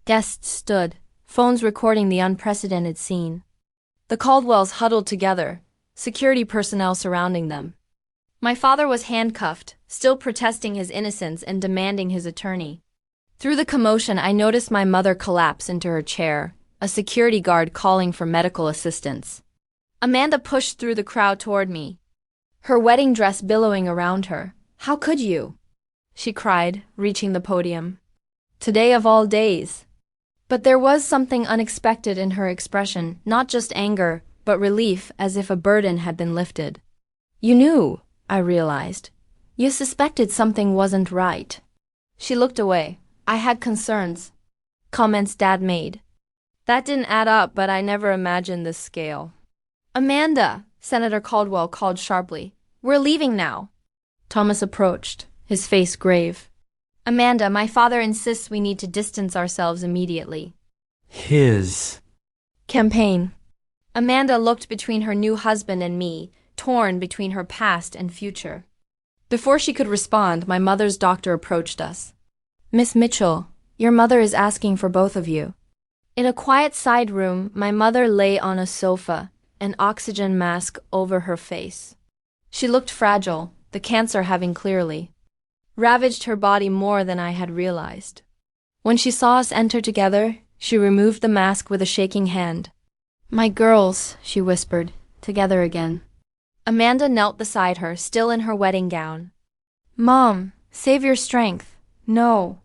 Guests stood, phones recording the unprecedented scene. The Caldwells huddled together, security personnel surrounding them. My father was handcuffed, still protesting his innocence and demanding his attorney. Through the commotion, I noticed my mother collapse into her chair, a security guard calling for medical assistance. Amanda pushed through the crowd toward me, her wedding dress billowing around her. How could you? She cried, reaching the podium. Today of all days. But there was something unexpected in her expression, not just anger, but relief, as if a burden had been lifted. You knew, I realized. You suspected something wasn't right. She looked away. I had concerns. Comments Dad made. That didn't add up, but I never imagined this scale. Amanda, Senator Caldwell called sharply. We're leaving now. Thomas approached, his face grave. Amanda, my father insists we need to distance ourselves immediately. His. Campaign. Amanda looked between her new husband and me, torn between her past and future. Before she could respond, my mother's doctor approached us. Miss Mitchell, your mother is asking for both of you. In a quiet side room, my mother lay on a sofa, an oxygen mask over her face. She looked fragile, the cancer having clearly ravaged her body more than I had realized. When she saw us enter together, she removed the mask with a shaking hand. My girls, she whispered, together again. Amanda knelt beside her, still in her wedding gown. Mom, save your strength. No.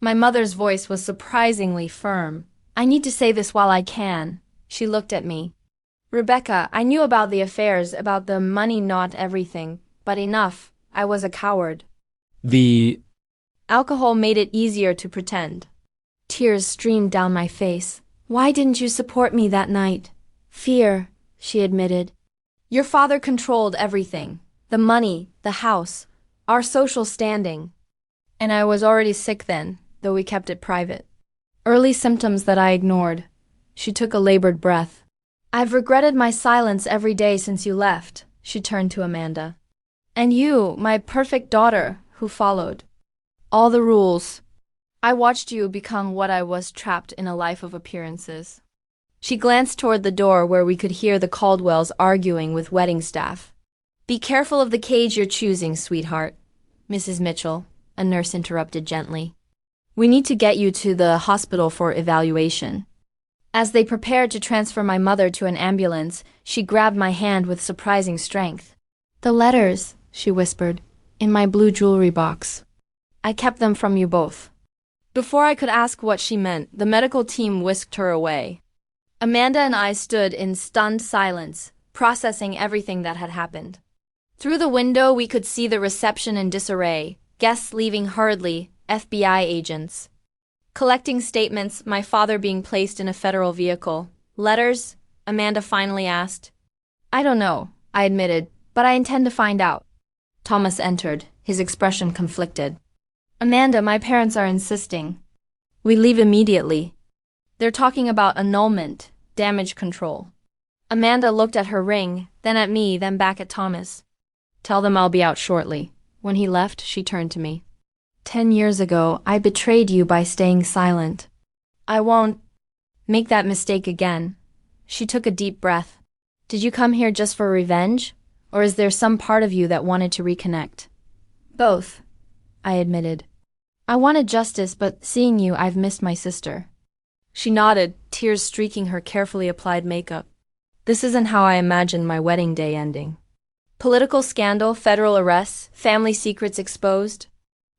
My mother's voice was surprisingly firm. I need to say this while I can. She looked at me. Rebecca, I knew about the affairs, about the money, not everything, but enough. I was a coward. The alcohol made it easier to pretend. Tears streamed down my face. Why didn't you support me that night? Fear, she admitted. Your father controlled everything. The money, the house, our social standing. And I was already sick then, though we kept it private. Early symptoms that I ignored. She took a labored breath. I've regretted my silence every day since you left, she turned to Amanda. And you, my perfect daughter, who followed all the rules. I watched you become what I was, trapped in a life of appearances. She glanced toward the door where we could hear the Caldwells arguing with wedding staff. Be careful of the cage you're choosing, sweetheart. Mrs. Mitchell, a nurse interrupted gently. We need to get you to the hospital for evaluation. As they prepared to transfer my mother to an ambulance, she grabbed my hand with surprising strength. The letters, she whispered, in my blue jewelry box. I kept them from you both. Before I could ask what she meant, the medical team whisked her away. Amanda and I stood in stunned silence, processing everything that had happened. Through the window, we could see the reception in disarray, guests leaving hurriedly, FBI agents collecting statements, my father being placed in a federal vehicle. Letters? Amanda finally asked. I don't know, I admitted, but I intend to find out. Thomas entered, his expression conflicted. Amanda, my parents are insisting. We leave immediately. They're talking about annulment, damage control. Amanda looked at her ring, then at me, then back at Thomas. Tell them I'll be out shortly. When he left, she turned to me. 10 years ago, I betrayed you by staying silent. I won't make that mistake again. She took a deep breath. Did you come here just for revenge? Or is there some part of you that wanted to reconnect? Both, I admitted. I wanted justice, but seeing you, I've missed my sister. She nodded, tears streaking her carefully applied makeup. This isn't how I imagined my wedding day ending. Political scandal, federal arrests, family secrets exposed.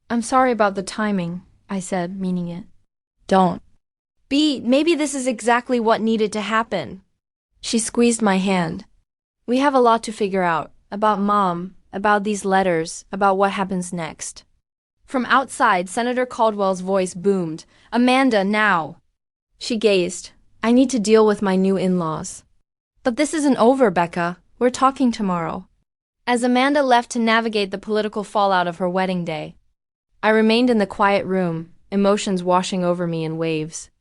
I'm sorry about the timing, I said, meaning it. Don't. Maybe this is exactly what needed to happen. She squeezed my hand. We have a lot to figure out, about Mom, about these letters, about what happens next. From outside, Senator Caldwell's voice boomed. Amanda, now! She gazed. I need to deal with my new in-laws. But this isn't over, Becca. We're talking tomorrow. As Amanda left to navigate the political fallout of her wedding day, I remained in the quiet room, emotions washing over me in waves.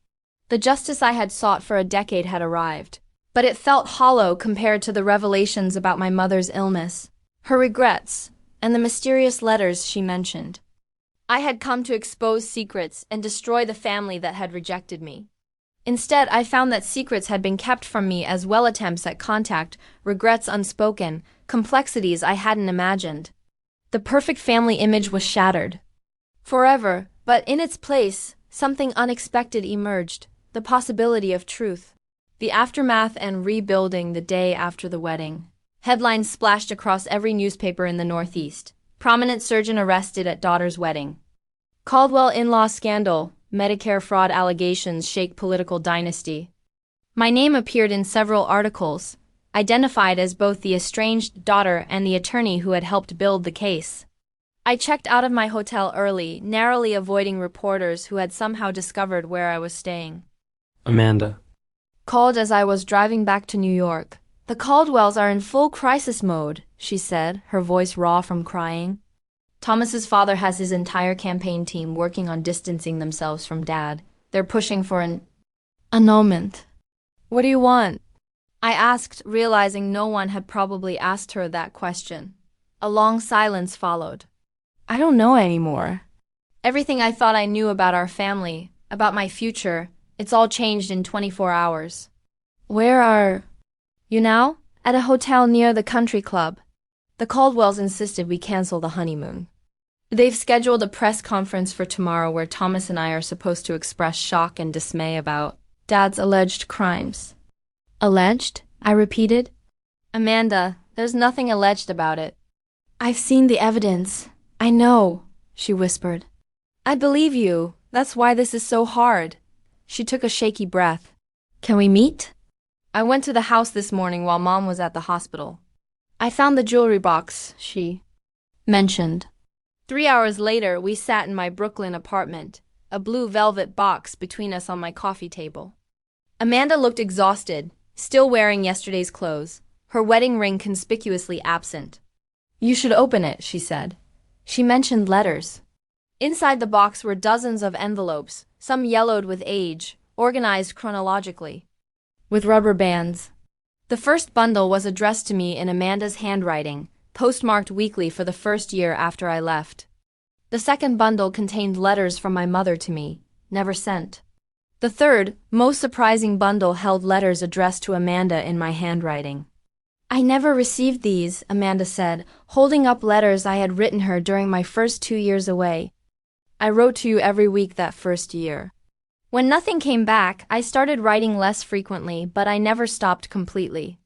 The justice I had sought for a decade had arrived, but it felt hollow compared to the revelations about my mother's illness, her regrets, and the mysterious letters she mentioned. I had come to expose secrets and destroy the family that had rejected me. Instead, I found that secrets had been kept from me as well, attempts at contact, regrets unspoken, complexities I hadn't imagined. The perfect family image was shattered. Forever, but in its place, something unexpected emerged, the possibility of truth. The aftermath and rebuilding the day after the wedding. Headlines splashed across every newspaper in the Northeast. Prominent surgeon arrested at daughter's wedding. Caldwell in-law scandal, Medicare fraud allegations shake political dynasty. My name appeared in several articles, identified as both the estranged daughter and the attorney who had helped build the case. I checked out of my hotel early, narrowly avoiding reporters who had somehow discovered where I was staying. Amanda called as I was driving back to New York. The Caldwells are in full crisis mode, she said, her voice raw from crying. Thomas's father has his entire campaign team working on distancing themselves from Dad. They're pushing for an annulment. What do you want? I asked, realizing no one had probably asked her that question. A long silence followed. I don't know anymore. Everything I thought I knew about our family, about my future, it's all changed in 24 hours. Where are you now? At a hotel near the country club. The Caldwells insisted we cancel the honeymoon. They've scheduled a press conference for tomorrow where Thomas and I are supposed to express shock and dismay about Dad's alleged crimes. Alleged? I repeated. Amanda, there's nothing alleged about it. I've seen the evidence. I know, she whispered. I believe you. That's why this is so hard. She took a shaky breath. Can we meet? I went to the house this morning while Mom was at the hospital. I found the jewelry box, she mentioned. 3 hours later, we sat in my Brooklyn apartment, a blue velvet box between us on my coffee table. Amanda looked exhausted, still wearing yesterday's clothes, her wedding ring conspicuously absent. You should open it, she said. She mentioned letters. Inside the box were dozens of envelopes, some yellowed with age, organized chronologically, with rubber bands. The first bundle was addressed to me in Amanda's handwriting, postmarked weekly for the first year after I left. The second bundle contained letters from my mother to me, never sent. The third, most surprising bundle held letters addressed to Amanda in my handwriting. I never received these, Amanda said, holding up letters I had written her during my first 2 years away. I wrote to you every week that first year. When nothing came back, I started writing less frequently, but I never stopped completely.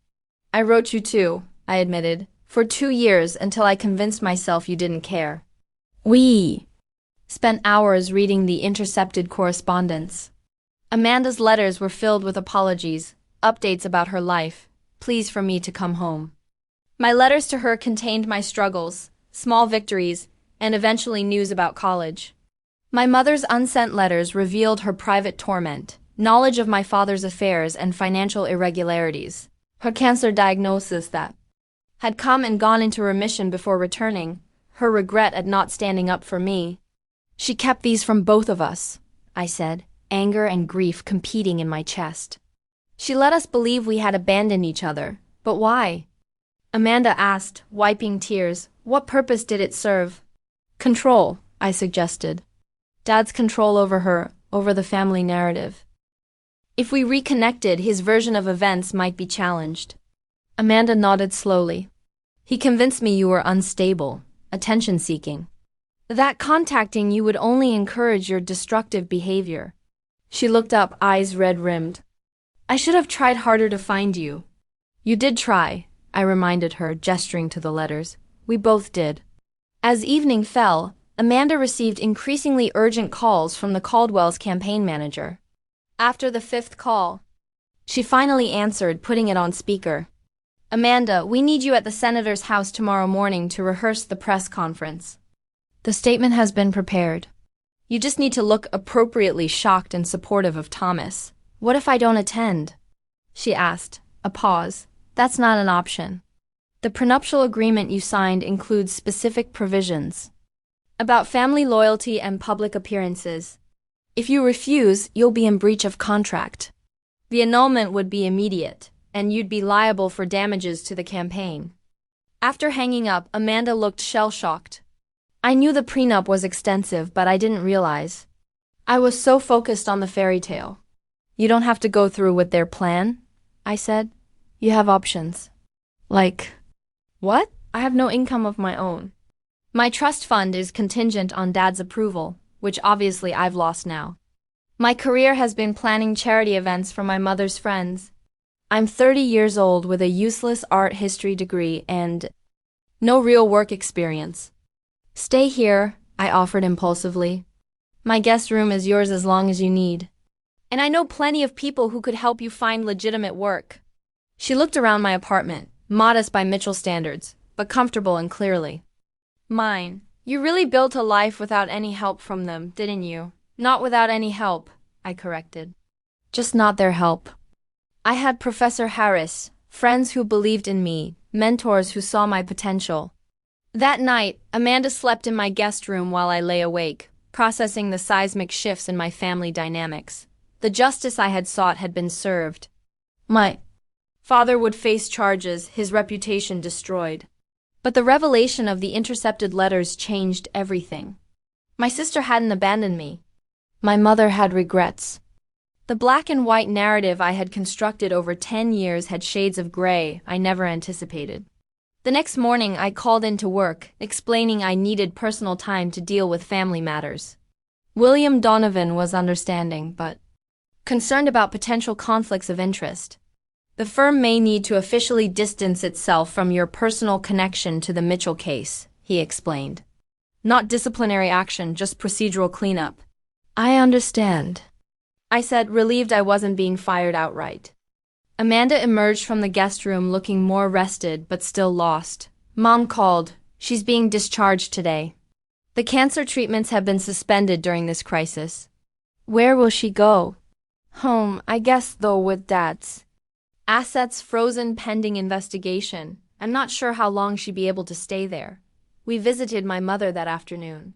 I wrote you too, I admitted, for 2 years until I convinced myself you didn't care. We spent hours reading the intercepted correspondence. Amanda's letters were filled with apologies, updates about her life, pleas for me to come home. My letters to her contained my struggles, small victories, and eventually news about college. My mother's unsent letters revealed her private torment, knowledge of my father's affairs and financial irregularities, her cancer diagnosis that had come and gone into remission before returning, her regret at not standing up for me. She kept these from both of us, I said, anger and grief competing in my chest. She let us believe we had abandoned each other, but why? Amanda asked, wiping tears. What purpose did it serve? Control, I suggested. Dad's control over her, over the family narrative. If we reconnected, his version of events might be challenged. Amanda nodded slowly. He convinced me you were unstable, attention-seeking. That contacting you would only encourage your destructive behavior. She looked up, eyes red-rimmed. I should have tried harder to find you. You did try, I reminded her, gesturing to the letters. We both did. As evening fell, Amanda received increasingly urgent calls from the Caldwell's campaign manager. After the 5th call, she finally answered, putting it on speaker. Amanda, we need you at the senator's house tomorrow morning to rehearse the press conference. The statement has been prepared. You just need to look appropriately shocked and supportive of Thomas. What if I don't attend? She asked. A pause. That's not an option. The prenuptial agreement you signed includes specific provisions about family loyalty and public appearances. If you refuse, you'll be in breach of contract. The annulment would be immediate, and you'd be liable for damages to the campaign. After hanging up, Amanda looked shell-shocked. I knew the prenup was extensive, but I didn't realize. I was so focused on the fairy tale. You don't have to go through with their plan, I said. You have options. Like, what? I have no income of my own. My trust fund is contingent on Dad's approval, which obviously I've lost now. My career has been planning charity events for my mother's friends. I'm 30 years old with a useless art history degree and no real work experience. Stay here, I offered impulsively. My guest room is yours as long as you need. And I know plenty of people who could help you find legitimate work. She looked around my apartment, modest by Mitchell standards, but comfortable and clearly mine. You really built a life without any help from them, didn't you? Not without any help, I corrected. Just not their help. I had Professor Harris, friends who believed in me, mentors who saw my potential. That night, Amanda slept in my guest room while I lay awake, processing the seismic shifts in my family dynamics. The justice I had sought had been served. My father would face charges, his reputation destroyed. But the revelation of the intercepted letters changed everything. My sister hadn't abandoned me. My mother had regrets. The black and white narrative I had constructed over 10 years had shades of gray I never anticipated. The next morning, I called into work, explaining I needed personal time to deal with family matters. William Donovan was understanding, but concerned about potential conflicts of interest. The firm may need to officially distance itself from your personal connection to the Mitchell case, he explained. Not disciplinary action, just procedural cleanup. I understand, I said, relieved I wasn't being fired outright. Amanda emerged from the guest room looking more rested but still lost. Mom called. She's being discharged today. The cancer treatments have been suspended during this crisis. Where will she go? Home, I guess, though, with Dad's assets frozen pending investigation. I'm not sure how long she'd be able to stay there. We visited my mother that afternoon.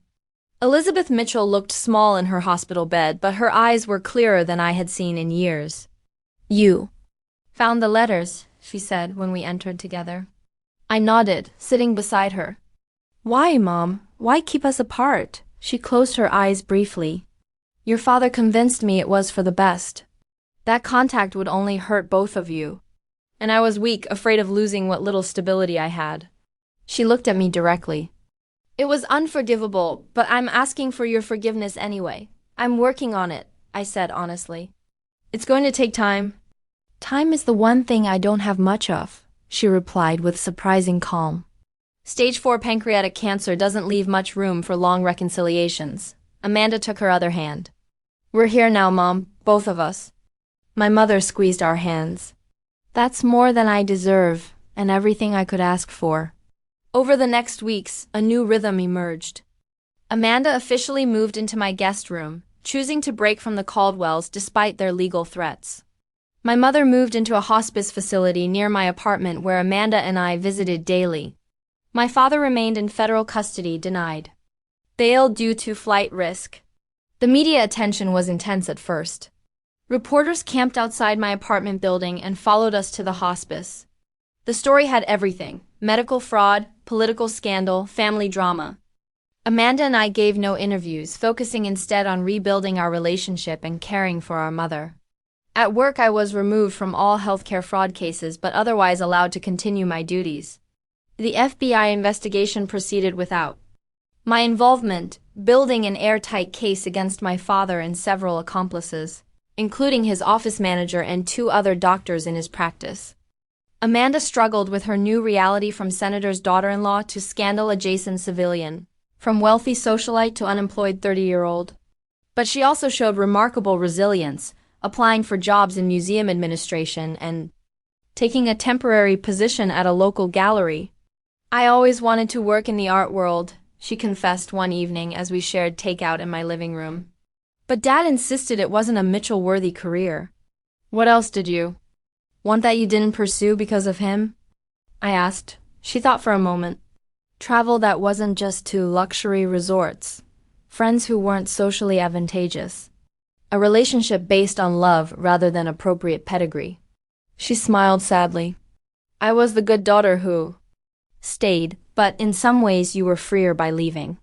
Elizabeth Mitchell looked small in her hospital bed, but her eyes were clearer than I had seen in years. You found the letters, she said when we entered together. I nodded, sitting beside her. Why, Mom? Why keep us apart? She closed her eyes briefly. Your father convinced me it was for the best. That contact would only hurt both of you. And I was weak, afraid of losing what little stability I had. She looked at me directly. It was unforgivable, but I'm asking for your forgiveness anyway. I'm working on it, I said honestly. It's going to take time. Time is the one thing I don't have much of, she replied with surprising calm. Stage 4 pancreatic cancer doesn't leave much room for long reconciliations. Amanda took her other hand. We're here now, Mom, both of us. My mother squeezed our hands. That's more than I deserve, and everything I could ask for. Over the next weeks, a new rhythm emerged. Amanda officially moved into my guest room, choosing to break from the Caldwells despite their legal threats. My mother moved into a hospice facility near my apartment where Amanda and I visited daily. My father remained in federal custody, denied bail due to flight risk. The media attention was intense at first. Reporters camped outside my apartment building and followed us to the hospice. The story had everything: medical fraud, political scandal, family drama. Amanda and I gave no interviews, focusing instead on rebuilding our relationship and caring for our mother. At work, I was removed from all healthcare fraud cases but otherwise allowed to continue my duties. The FBI investigation proceeded without my involvement, building an airtight case against my father and several accomplices, including his office manager and 2 other doctors in his practice. Amanda struggled with her new reality, from senator's daughter-in-law to scandal-adjacent civilian, from wealthy socialite to unemployed 30-year-old. But she also showed remarkable resilience, applying for jobs in museum administration and taking a temporary position at a local gallery. I always wanted to work in the art world, she confessed one evening as we shared takeout in my living room. But Dad insisted it wasn't a Mitchell-worthy career. What else did you want that you didn't pursue because of him? I asked. She thought for a moment. Travel that wasn't just to luxury resorts. Friends who weren't socially advantageous. A relationship based on love rather than appropriate pedigree. She smiled sadly. I was the good daughter who stayed, but in some ways you were freer by leaving.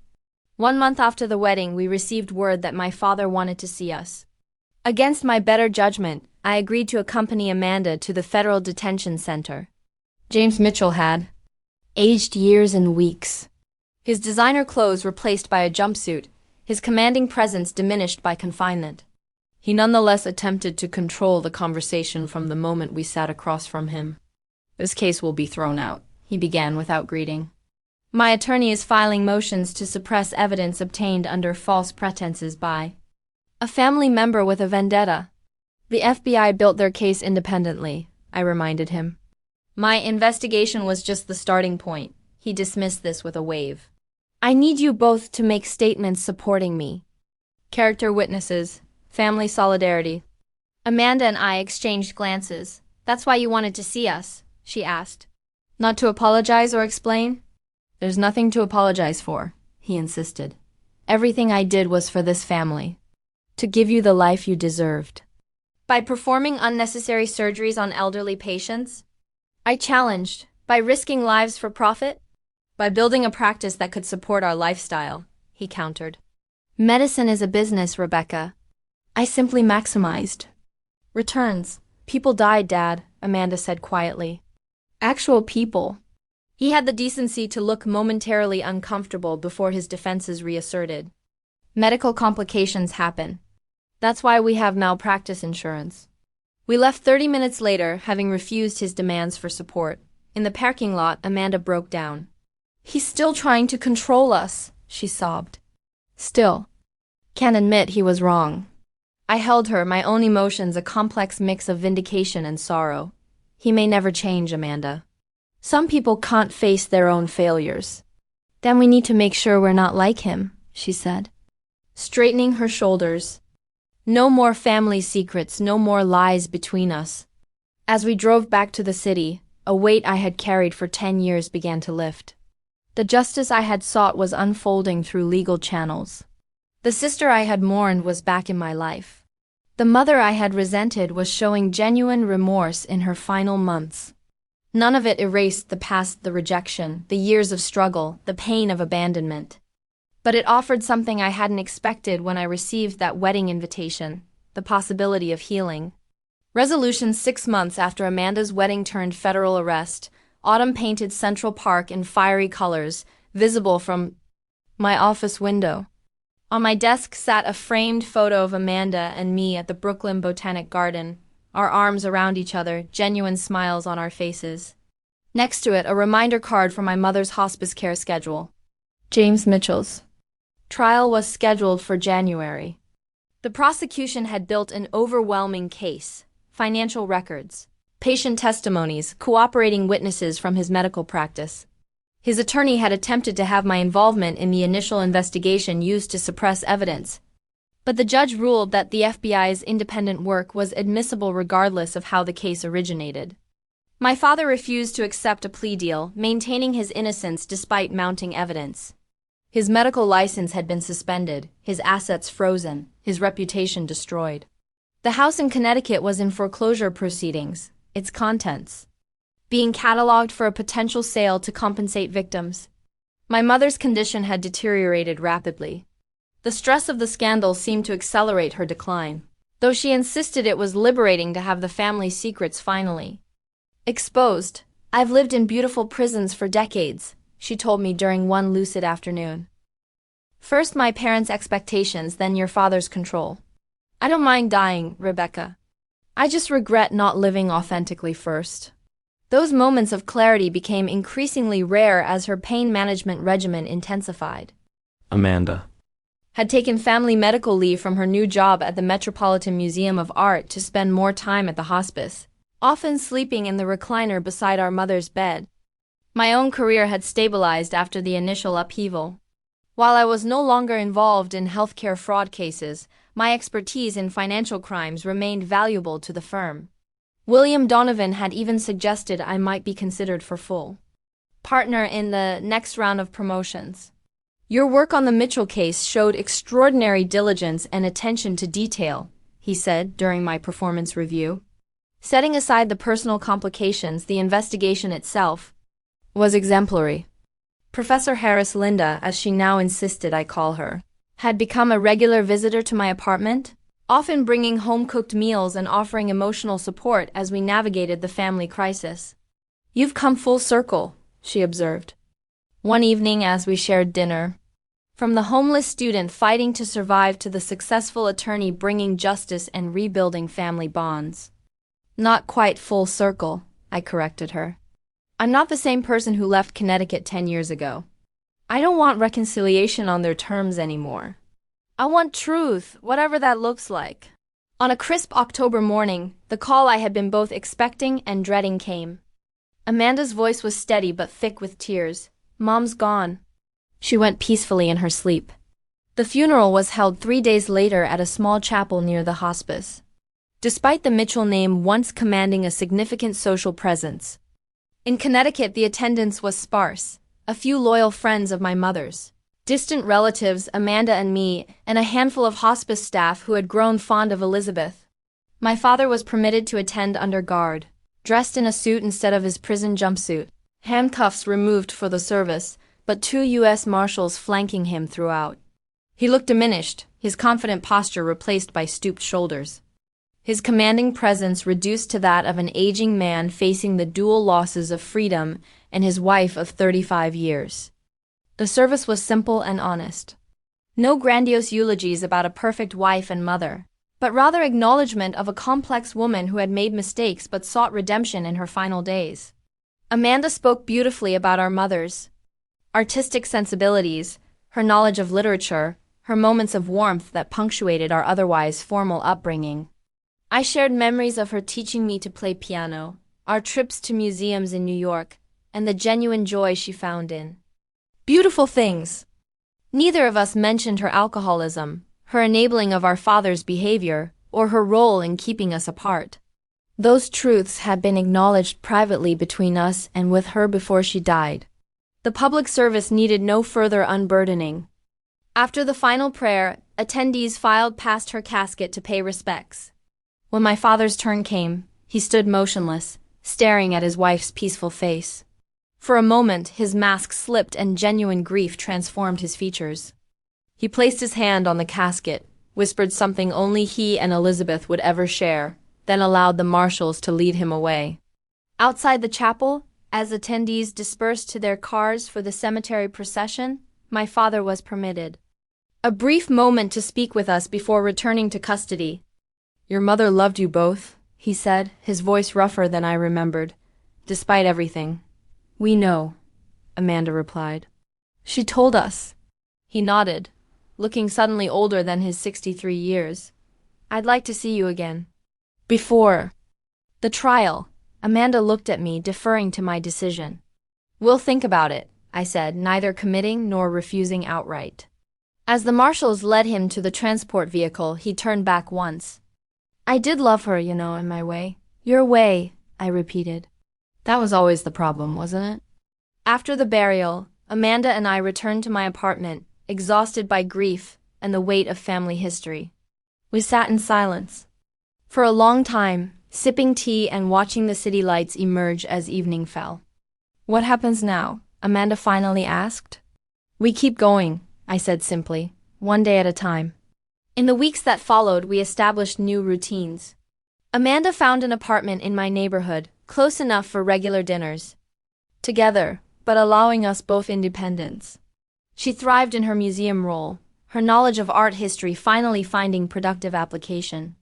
1 month after the wedding, we received word that my father wanted to see us. Against my better judgment, I agreed to accompany Amanda to the federal detention center. James Mitchell had aged years and weeks. His designer clothes replaced by a jumpsuit, his commanding presence diminished by confinement. He nonetheless attempted to control the conversation from the moment we sat across from him. This case will be thrown out, he began without greeting. My attorney is filing motions to suppress evidence obtained under false pretenses by a family member with a vendetta. The FBI built their case independently, I reminded him. My investigation was just the starting point. He dismissed this with a wave. I need you both to make statements supporting me. Character witnesses, family solidarity. Amanda and I exchanged glances. That's why you wanted to see us, she asked. Not to apologize or explain? There's nothing to apologize for, he insisted. Everything I did was for this family. To give you the life you deserved. By performing unnecessary surgeries on elderly patients? I challenged. By risking lives for profit? By building a practice that could support our lifestyle, he countered. Medicine is a business, Rebecca. I simply maximized returns. People died, Dad, Amanda said quietly. Actual people. He had the decency to look momentarily uncomfortable before his defenses reasserted. Medical complications happen. That's why we have malpractice insurance. We left 30 minutes later, having refused his demands for support. In the parking lot, Amanda broke down. He's still trying to control us, she sobbed. Still. Can't admit he was wrong. I held her, my own emotions a complex mix of vindication and sorrow. He may never change, Amanda. Some people can't face their own failures. Then we need to make sure we're not like him, she said, straightening her shoulders. No more family secrets, no more lies between us. As we drove back to the city, a weight I had carried for 10 years began to lift. The justice I had sought was unfolding through legal channels. The sister I had mourned was back in my life. The mother I had resented was showing genuine remorse in her final months. None of it erased the past, the rejection, the years of struggle, the pain of abandonment. But it offered something I hadn't expected when I received that wedding invitation, the possibility of healing. Resolution 6 months after Amanda's wedding turned federal arrest, autumn painted Central Park in fiery colors, visible from my office window. On my desk sat a framed photo of Amanda and me at the Brooklyn Botanic Garden, our arms around each other, genuine smiles on our faces. Next to it, a reminder card for my mother's hospice care schedule. James Mitchell's trial was scheduled for January. The prosecution had built an overwhelming case, financial records, patient testimonies, cooperating witnesses from his medical practice. His attorney had attempted to have my involvement in the initial investigation used to suppress evidence. But the judge ruled that the FBI's independent work was admissible regardless of how the case originated. My father refused to accept a plea deal, maintaining his innocence despite mounting evidence. His medical license had been suspended, his assets frozen, his reputation destroyed. The house in Connecticut was in foreclosure proceedings, its contents being cataloged for a potential sale to compensate victims. My mother's condition had deteriorated rapidly. The stress of the scandal seemed to accelerate her decline, though she insisted it was liberating to have the family's secrets finally exposed. I've lived in beautiful prisons for decades, she told me during one lucid afternoon. First my parents' expectations, then your father's control. I don't mind dying, Rebecca. I just regret not living authentically first. Those moments of clarity became increasingly rare as her pain management regimen intensified. Amanda had taken family medical leave from her new job at the Metropolitan Museum of Art to spend more time at the hospice, often sleeping in the recliner beside our mother's bed. My own career had stabilized after the initial upheaval. While I was no longer involved in healthcare fraud cases, my expertise in financial crimes remained valuable to the firm. William Donovan had even suggested I might be considered for full partner in the next round of promotions. Your work on the Mitchell case showed extraordinary diligence and attention to detail, he said during my performance review. Setting aside the personal complications, the investigation itself was exemplary. Professor Harris, Linda, as she now insisted I call her, had become a regular visitor to my apartment, often bringing home-cooked meals and offering emotional support as we navigated the family crisis. You've come full circle, she observed. One evening as we shared dinner, from the homeless student fighting to survive to the successful attorney bringing justice and rebuilding family bonds. Not quite full circle, I corrected her. I'm not the same person who left Connecticut 10 years ago. I don't want reconciliation on their terms anymore. I want truth, whatever that looks like. On a crisp October morning, the call I had been both expecting and dreading came. Amanda's voice was steady but thick with tears. Mom's gone. She went peacefully in her sleep. The funeral was held 3 days later at a small chapel near the hospice. Despite the Mitchell name once commanding a significant social presence, in Connecticut the attendance was sparse. A few loyal friends of my mother's, distant relatives, Amanda and me, and a handful of hospice staff who had grown fond of Elizabeth. My father was permitted to attend under guard, dressed in a suit instead of his prison jumpsuit, handcuffs removed for the service, but 2 U.S. Marshals flanking him throughout. He looked diminished, his confident posture replaced by stooped shoulders. His commanding presence reduced to that of an aging man facing the dual losses of freedom and his wife of 35 years. The service was simple and honest. No grandiose eulogies about a perfect wife and mother, but rather acknowledgement of a complex woman who had made mistakes but sought redemption in her final days. Amanda spoke beautifully about our mother's artistic sensibilities, her knowledge of literature, her moments of warmth that punctuated our otherwise formal upbringing. I shared memories of her teaching me to play piano, our trips to museums in New York, and the genuine joy she found in beautiful things. Neither of us mentioned her alcoholism, her enabling of our father's behavior, or her role in keeping us apart. Those truths had been acknowledged privately between us and with her before she died. The public service needed no further unburdening. After the final prayer, attendees filed past her casket to pay respects. When my father's turn came, he stood motionless, staring at his wife's peaceful face. For a moment, his mask slipped and genuine grief transformed his features. He placed his hand on the casket, whispered something only he and Elizabeth would ever share, then allowed the marshals to lead him away. Outside the chapel, as attendees dispersed to their cars for the cemetery procession, my father was permitted a brief moment to speak with us before returning to custody. "Your mother loved you both," he said, his voice rougher than I remembered, "despite everything." "We know," Amanda replied. "She told us." He nodded, looking suddenly older than his 63 years. "I'd like to see you again." Before the trial, Amanda looked at me, deferring to my decision. "We'll think about it," I said, neither committing nor refusing outright. As the marshals led him to the transport vehicle, he turned back once. "I did love her, you know, in my way." "Your way," I repeated. That was always the problem, wasn't it? After the burial, Amanda and I returned to my apartment, exhausted by grief and the weight of family history. We sat in silence for a long time, sipping tea and watching the city lights emerge as evening fell. "What happens now?" Amanda finally asked. "We keep going," I said simply, "one day at a time." In the weeks that followed, we established new routines. Amanda found an apartment in my neighborhood, close enough for regular dinners together, but allowing us both independence. She thrived in her museum role, her knowledge of art history finally finding productive application.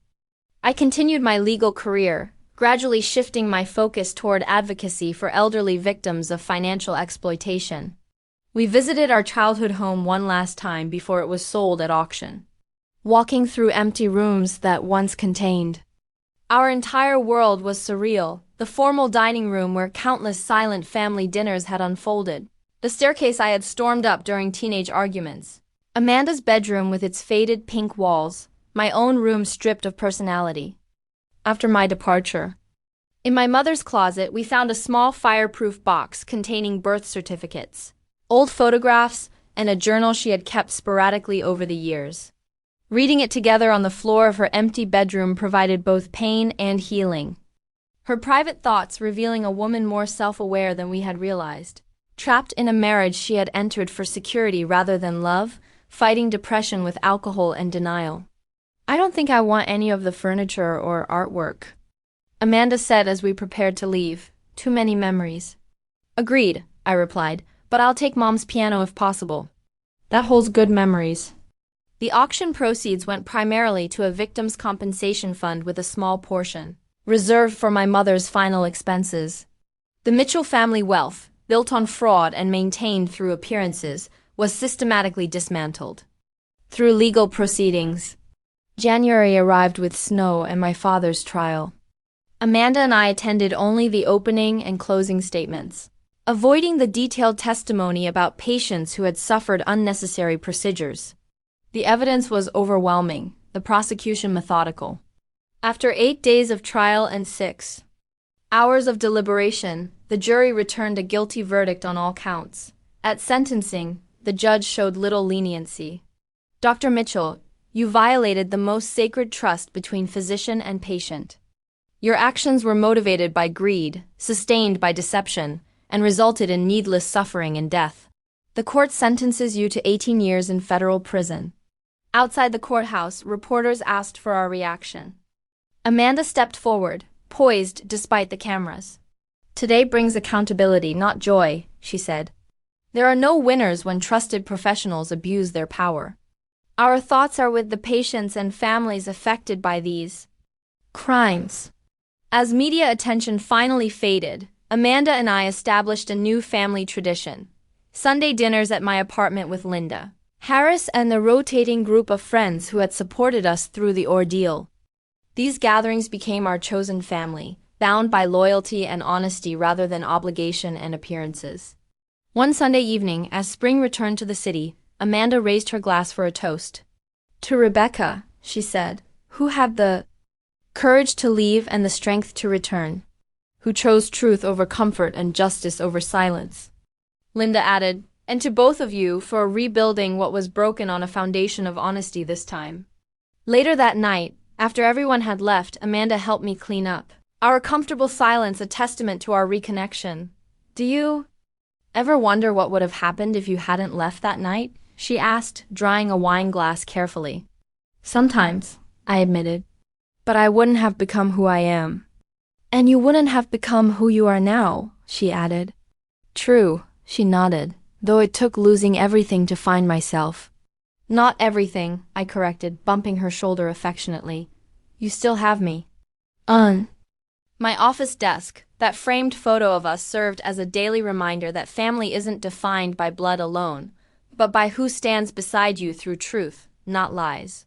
I continued my legal career, gradually shifting my focus toward advocacy for elderly victims of financial exploitation. We visited our childhood home one last time before it was sold at auction, walking through empty rooms that once contained our entire world was surreal, the formal dining room where countless silent family dinners had unfolded, the staircase I had stormed up during teenage arguments, Amanda's bedroom with its faded pink walls, my own room stripped of personality. After my departure, in my mother's closet, we found a small fireproof box containing birth certificates, old photographs, and a journal she had kept sporadically over the years. Reading it together on the floor of her empty bedroom provided both pain and healing. Her private thoughts revealing a woman more self-aware than we had realized, trapped in a marriage she had entered for security rather than love, fighting depression with alcohol and denial. "I don't think I want any of the furniture or artwork," Amanda said as we prepared to leave. "Too many memories." "Agreed," I replied, "but I'll take Mom's piano if possible. That holds good memories." The auction proceeds went primarily to a victims' compensation fund with a small portion reserved for my mother's final expenses. The Mitchell family wealth, built on fraud and maintained through appearances, was systematically dismantled through legal proceedings. January arrived with snow and my father's trial. Amanda and I attended only the opening and closing statements, avoiding the detailed testimony about patients who had suffered unnecessary procedures. The evidence was overwhelming, the prosecution methodical. After 8 days of trial and 6 hours of deliberation, the jury returned a guilty verdict on all counts. At sentencing, the judge showed little leniency. "Dr. Mitchell, You violated the most sacred trust between physician and patient. Your actions were motivated by greed, sustained by deception, and resulted in needless suffering and death. The court sentences you to 18 years in federal prison. Outside the courthouse, reporters asked for our reaction. Amanda stepped forward, poised despite the cameras. Today brings accountability, not joy, she said. There are no winners when trusted professionals abuse their power. Our thoughts are with the patients and families affected by these crimes. As media attention finally faded, Amanda and I established a new family tradition. Sunday dinners at my apartment with Linda, Harris, and the rotating group of friends who had supported us through the ordeal. These gatherings became our chosen family, bound by loyalty and honesty rather than obligation and appearances. One Sunday evening, as spring returned to the city, Amanda raised her glass for a toast. To Rebecca, she said, who had the courage to leave and the strength to return, who chose truth over comfort and justice over silence. Linda added, and to both of you for rebuilding what was broken on a foundation of honesty this time. Later that night, after everyone had left, Amanda helped me clean up. Our comfortable silence a testament to our reconnection. Do you ever wonder what would have happened if you hadn't left that night? She asked, drying a wine glass carefully. Sometimes, I admitted. But I wouldn't have become who I am. And you wouldn't have become who you are now, she added. True, she nodded, though it took losing everything to find myself. Not everything, I corrected, bumping her shoulder affectionately. You still have me. My office desk, that framed photo of us, served as a daily reminder that family isn't defined by blood alone, but by who stands beside you through truth, not lies.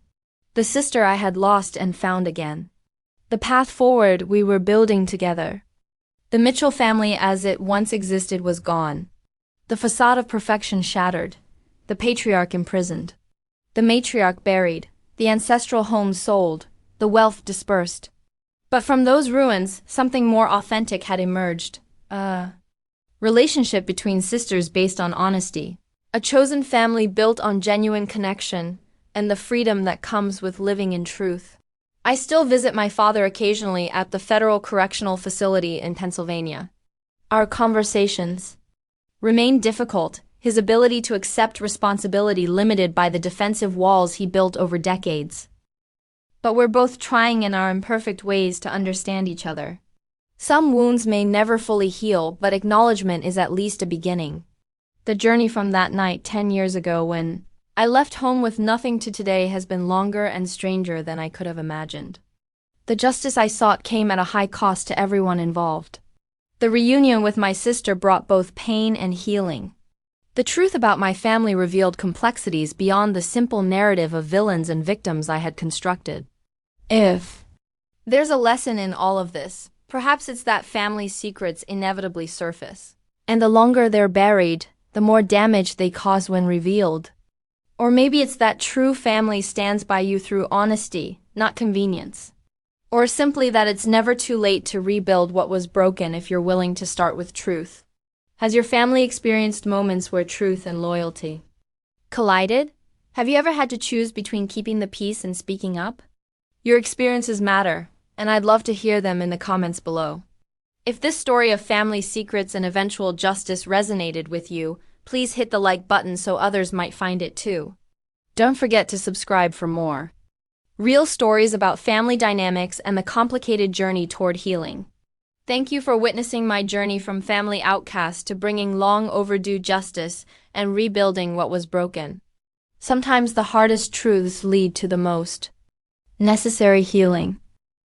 The sister I had lost and found again. The path forward we were building together. The Mitchell family as it once existed was gone. The facade of perfection shattered. The patriarch imprisoned. The matriarch buried. The ancestral home sold. The wealth dispersed. But from those ruins, something more authentic had emerged. A relationship between sisters based on honesty. A chosen family built on genuine connection and the freedom that comes with living in truth. I still visit my father occasionally at the Federal Correctional Facility in Pennsylvania. Our conversations remain difficult, his ability to accept responsibility limited by the defensive walls he built over decades. But we're both trying in our imperfect ways to understand each other. Some wounds may never fully heal, but acknowledgement is at least a beginning. The journey from that night 10 years ago when I left home with nothing to today has been longer and stranger than I could have imagined. The justice I sought came at a high cost to everyone involved. The reunion with my sister brought both pain and healing. The truth about my family revealed complexities beyond the simple narrative of villains and victims I had constructed. If there's a lesson in all of this, perhaps it's that family secrets inevitably surface. And the longer they're buried, the more damage they cause when revealed. Or maybe it's that true family stands by you through honesty, not convenience. Or simply that it's never too late to rebuild what was broken if you're willing to start with truth. Has your family experienced moments where truth and loyalty collided? Have you ever had to choose between keeping the peace and speaking up? Your experiences matter, and I'd love to hear them in the comments below. If this story of family secrets and eventual justice resonated with you, please hit the like button so others might find it too. Don't forget to subscribe for more real stories about family dynamics and the complicated journey toward healing. Thank you for witnessing my journey from family outcast to bringing long overdue justice and rebuilding what was broken. Sometimes the hardest truths lead to the most necessary healing.